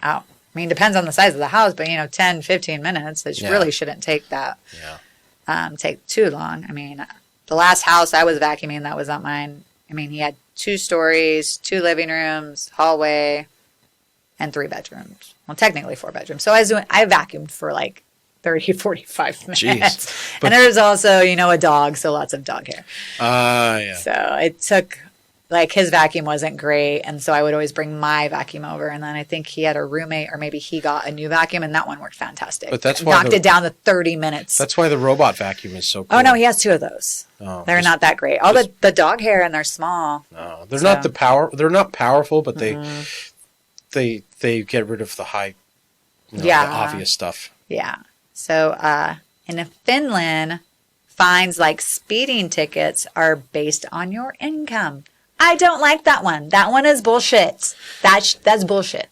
Speaker 1: I mean, depends on the size of the house, but, you know, 10, 15 minutes. It really shouldn't take that, take too long. I mean, the last house I was vacuuming that was not mine. I mean, he had 2 stories, 2 living rooms, hallway, and 3 bedrooms. Well, technically 4 bedrooms. So I vacuumed for like 30, 45 minutes.
Speaker 2: Jeez.
Speaker 1: And there was also, you know, a dog, so lots of dog hair.
Speaker 2: Yeah.
Speaker 1: So it took, like, his vacuum wasn't great, and so I would always bring my vacuum over, and then I think he had a roommate, or maybe he got a new vacuum, and that one worked fantastic.
Speaker 2: But that's why
Speaker 1: knocked it down to 30 minutes.
Speaker 2: That's why the robot vacuum is so cool.
Speaker 1: Oh, no, he has 2 of those.
Speaker 2: Oh,
Speaker 1: they're not that great. All the dog hair, and they're small.
Speaker 2: No, they're not they're not powerful, but they get rid of the high, the obvious stuff.
Speaker 1: Yeah. So in Finland, fines like speeding tickets are based on your income. I don't like that one. That one is bullshit. That's bullshit.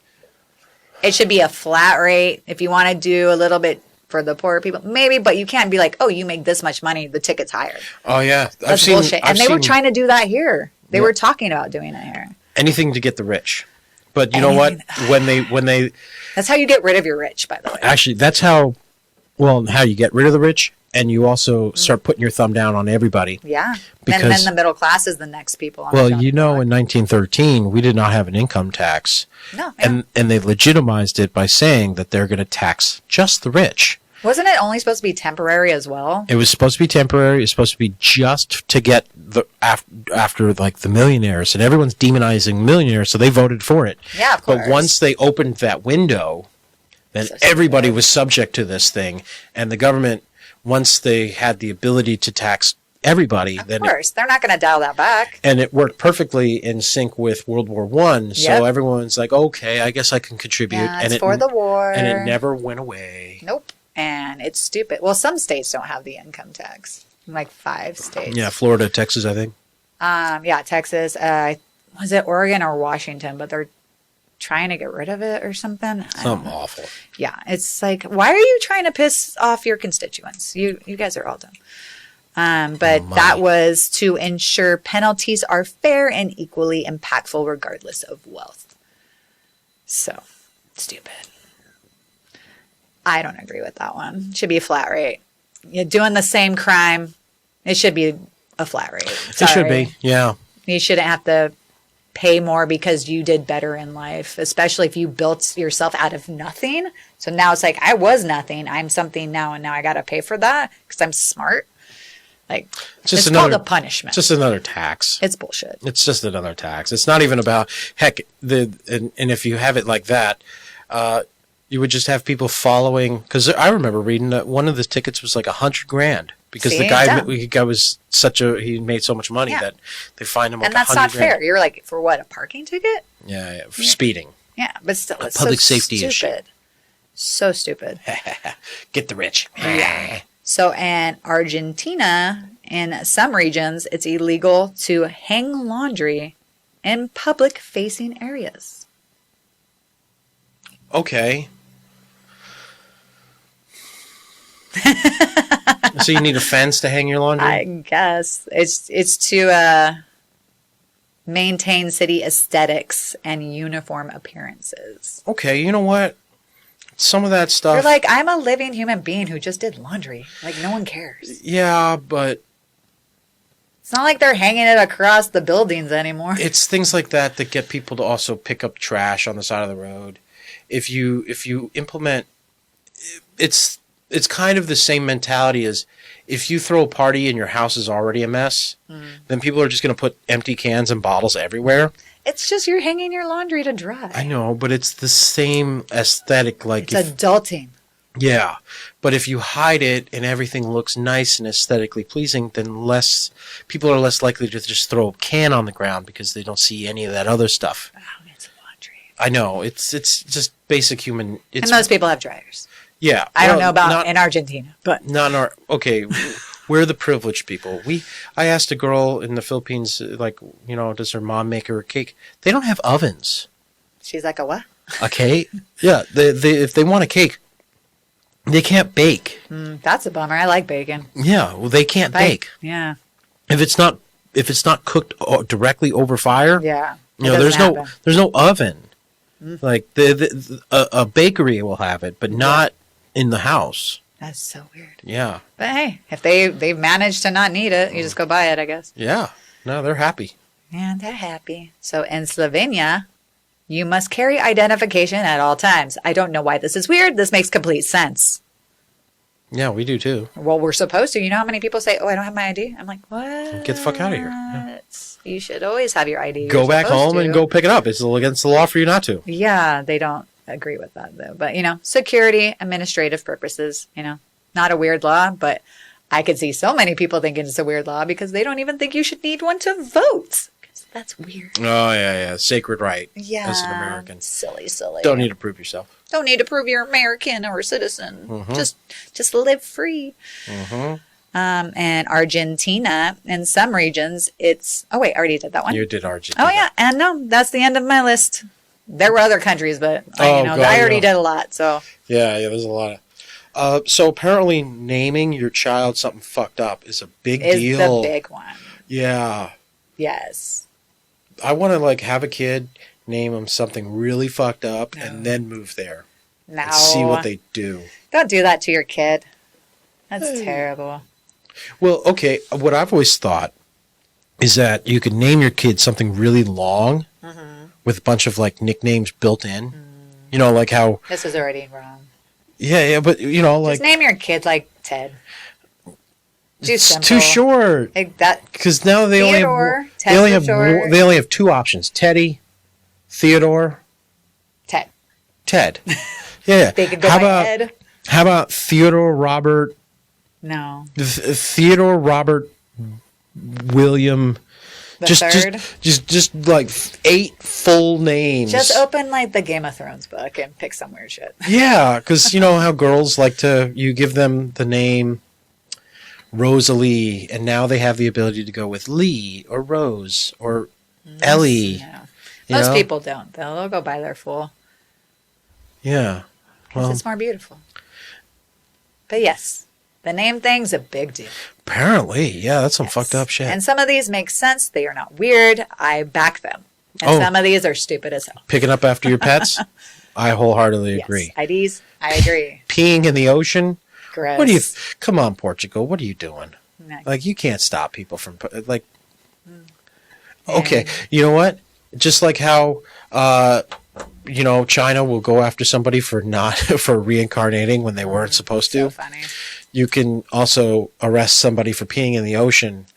Speaker 1: It should be a flat rate. If you want to do a little bit for the poorer people, maybe, but you can't be like, oh, you make this much money, the ticket's higher.
Speaker 2: Oh, yeah.
Speaker 1: That's bullshit. And they were trying to do that here. They were talking about doing it here.
Speaker 2: Anything to get the rich. But you know what? When they
Speaker 1: That's how you get rid of your rich, by the way.
Speaker 2: actually, that's how you get rid of the rich, and you also start putting your thumb down on everybody.
Speaker 1: Yeah.
Speaker 2: Because,
Speaker 1: and then the middle class is the next people on
Speaker 2: well,
Speaker 1: the
Speaker 2: you know, in 1913, we did not have an income tax.
Speaker 1: No. Yeah.
Speaker 2: And they legitimized it by saying that they're going to tax just the rich.
Speaker 1: Wasn't it only supposed to be temporary as well?
Speaker 2: It was supposed to be temporary. It was supposed to be just to get after like the millionaires, and everyone's demonizing millionaires, so they voted for it.
Speaker 1: Yeah, of course.
Speaker 2: But once they opened that window, then everybody was subject to this thing, and the government, once they had the ability to tax everybody,
Speaker 1: Of course, they're not going to dial that back.
Speaker 2: and it worked perfectly in sync with World War I. So everyone's like, okay, I guess I can contribute.
Speaker 1: Yeah,
Speaker 2: and
Speaker 1: it's for the war.
Speaker 2: and it never went away.
Speaker 1: Nope. and it's stupid. Well, some states don't have the income tax, like 5 states.
Speaker 2: Yeah, Florida, Texas, I think.
Speaker 1: Yeah, Texas. Was it Oregon or Washington? But they're trying to get rid of it or something.
Speaker 2: Something awful.
Speaker 1: Yeah, it's like, why are you trying to piss off your constituents? You guys are all dumb. But that was to ensure penalties are fair and equally impactful regardless of wealth. So, stupid. I don't agree with that one. It should be a flat rate. You're doing the same crime. It should be a flat rate.
Speaker 2: Sorry. It should be, yeah.
Speaker 1: You shouldn't have to pay more because you did better in life, especially if you built yourself out of nothing. So now it's like, I was nothing. I'm something now, and now I got to pay for that because I'm smart. Like, it's called a punishment.
Speaker 2: Just another tax.
Speaker 1: It's bullshit.
Speaker 2: It's just another tax. It's not even about, heck, and if you have it like that, you would just have people following, because I remember reading that one of the tickets was like $100,000 because the guy was he made so much money that they fined him like $100,000.
Speaker 1: And that's not fair. You're like, for what, a parking ticket?
Speaker 2: Yeah, for speeding.
Speaker 1: Yeah, but still, it's
Speaker 2: public
Speaker 1: so
Speaker 2: safety
Speaker 1: stupid.
Speaker 2: issue.
Speaker 1: So stupid.
Speaker 2: Get the rich.
Speaker 1: Yeah. So in Argentina, in some regions, it's illegal to hang laundry in public-facing areas.
Speaker 2: Okay. So you need a fence to hang your laundry?
Speaker 1: I guess it's to maintain city aesthetics and uniform appearances.
Speaker 2: Okay, you know what? Some of that stuff.
Speaker 1: You're like, I'm a living human being who just did laundry. Like, no one cares.
Speaker 2: Yeah, but
Speaker 1: it's not like they're hanging it across the buildings anymore.
Speaker 2: It's things like that that get people to also pick up trash on the side of the road. If you implement, it's kind of the same mentality as if you throw a party and your house is already a mess, then people are just going to put empty cans and bottles everywhere.
Speaker 1: It's just you're hanging your laundry to dry.
Speaker 2: I know, but it's the same aesthetic. Like
Speaker 1: it's adulting.
Speaker 2: Yeah, but if you hide it and everything looks nice and aesthetically pleasing, then people are less likely to just throw a can on the ground because they don't see any of that other stuff.
Speaker 1: Oh, it's laundry.
Speaker 2: I know, it's just basic human.
Speaker 1: And most people have dryers.
Speaker 2: Yeah,
Speaker 1: I don't know about in Argentina, but
Speaker 2: not in our. Okay, we're the privileged people. I asked a girl in the Philippines, like, does her mom make her a cake? They don't have ovens.
Speaker 1: She's like, a what?
Speaker 2: A cake? Yeah, if they want a cake, they can't bake.
Speaker 1: That's a bummer. I like bacon.
Speaker 2: Yeah, well, they can't bake.
Speaker 1: Yeah.
Speaker 2: If it's not cooked directly over fire.
Speaker 1: Yeah.
Speaker 2: There's no oven. Like a bakery will have it, but not in the house.
Speaker 1: That's so weird.
Speaker 2: Yeah.
Speaker 1: But hey, if they've managed to not need it, you just go buy it, I guess.
Speaker 2: Yeah. No, they're happy.
Speaker 1: Yeah, they're happy. So in Slovenia, you must carry identification at all times. I don't know why this is weird. This makes complete sense.
Speaker 2: Yeah, we do too.
Speaker 1: Well, we're supposed to. You know how many people say, "Oh, I don't have my ID"? I'm like, "What?
Speaker 2: Get the fuck out of here." Yeah.
Speaker 1: You should always have your ID.
Speaker 2: Go back home and go pick it up. It's against the law for you not to.
Speaker 1: Yeah, they don't agree with that though. But security, administrative purposes. Not a weird law, but I could see so many people thinking it's a weird law because they don't even think you should need one to vote. That's weird.
Speaker 2: Oh, yeah. Sacred right.
Speaker 1: Yeah.
Speaker 2: As an American.
Speaker 1: Silly.
Speaker 2: Don't need to prove yourself.
Speaker 1: Don't need to prove you're American or a citizen.
Speaker 2: Mm-hmm.
Speaker 1: Just live free.
Speaker 2: Mm-hmm.
Speaker 1: And Argentina, in some regions, it's... Oh, wait, I already did that one.
Speaker 2: You did Argentina.
Speaker 1: Oh, yeah. And no, that's the end of my list. There were other countries, but I already did a lot, so...
Speaker 2: Yeah, there's a lot of... So apparently naming your child something fucked up is a big deal.
Speaker 1: It's the big one.
Speaker 2: Yeah.
Speaker 1: Yes.
Speaker 2: I want to have a kid, name him something really fucked up, and then move there.
Speaker 1: No.
Speaker 2: And see what they do.
Speaker 1: Don't do that to your kid. That's terrible.
Speaker 2: Well, okay, what I've always thought is that you could name your kid something really long with a bunch of nicknames built in. Like how...
Speaker 1: This is already wrong.
Speaker 2: Yeah, but
Speaker 1: Just name your kid Ted.
Speaker 2: It's too short. Because now they
Speaker 1: Theodore,
Speaker 2: only have 2 options: Teddy, Theodore, Ted. Yeah.
Speaker 1: They could go ahead.
Speaker 2: How about Theodore Robert?
Speaker 1: No.
Speaker 2: Theodore Robert William
Speaker 1: The third.
Speaker 2: Just like 8 full names.
Speaker 1: Just open like the Game of Thrones book and pick some weird shit.
Speaker 2: Yeah, because you know how girls like to, you give them the name Rosalie, and now they have the ability to go with Lee or Rose or Ellie.
Speaker 1: Yeah. Most people don't. They'll go by their full.
Speaker 2: Yeah.
Speaker 1: Because it's more beautiful. But yes, the name thing's a big deal.
Speaker 2: Apparently. Yeah, that's some fucked up shit.
Speaker 1: And some of these make sense. They are not weird. I back them. And some of these are stupid as hell.
Speaker 2: Picking up after your pets? I wholeheartedly agree.
Speaker 1: IDs, I agree.
Speaker 2: Peeing in the ocean?
Speaker 1: Gross.
Speaker 2: What do you... Come on, Portugal. What are you doing?
Speaker 1: No.
Speaker 2: Like, you can't stop people from... Like... Okay, you know what? Just like how... you know, China will go after somebody for not for reincarnating when they weren't supposed to.
Speaker 1: So funny.
Speaker 2: You can also arrest somebody for peeing in the ocean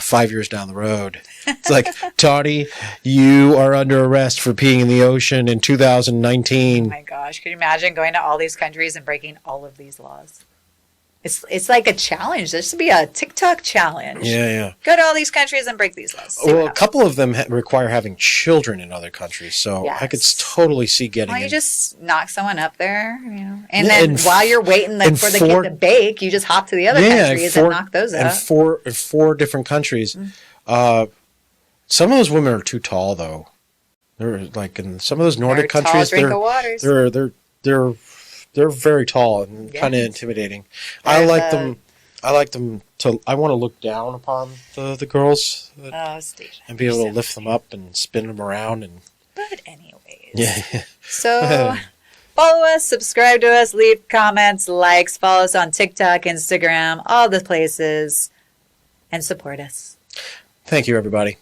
Speaker 2: 5 years down the road. It's like, Toddy, you are under arrest for peeing in the ocean in 2019.
Speaker 1: Oh my gosh, could you imagine going to all these countries and breaking all of these laws? It's like a challenge. There should be a TikTok challenge.
Speaker 2: Yeah.
Speaker 1: Go to all these countries and break these laws.
Speaker 2: Well, a couple of them require having children in other countries, so I could totally see getting.
Speaker 1: Well, you just knock someone up there, you know, and then while you're waiting for the kid to bake, you just hop to the other countries and knock those up.
Speaker 2: And four different countries. Some of those women are too tall, though. They're like in some of those Nordic countries. They're very tall and kind of intimidating. I like them. I want to look down upon the girls and be able to lift them up and spin them around.
Speaker 1: But anyways,
Speaker 2: yeah.
Speaker 1: So follow us, subscribe to us, leave comments, likes, follow us on TikTok, Instagram, all the places, and support us.
Speaker 2: Thank you, everybody.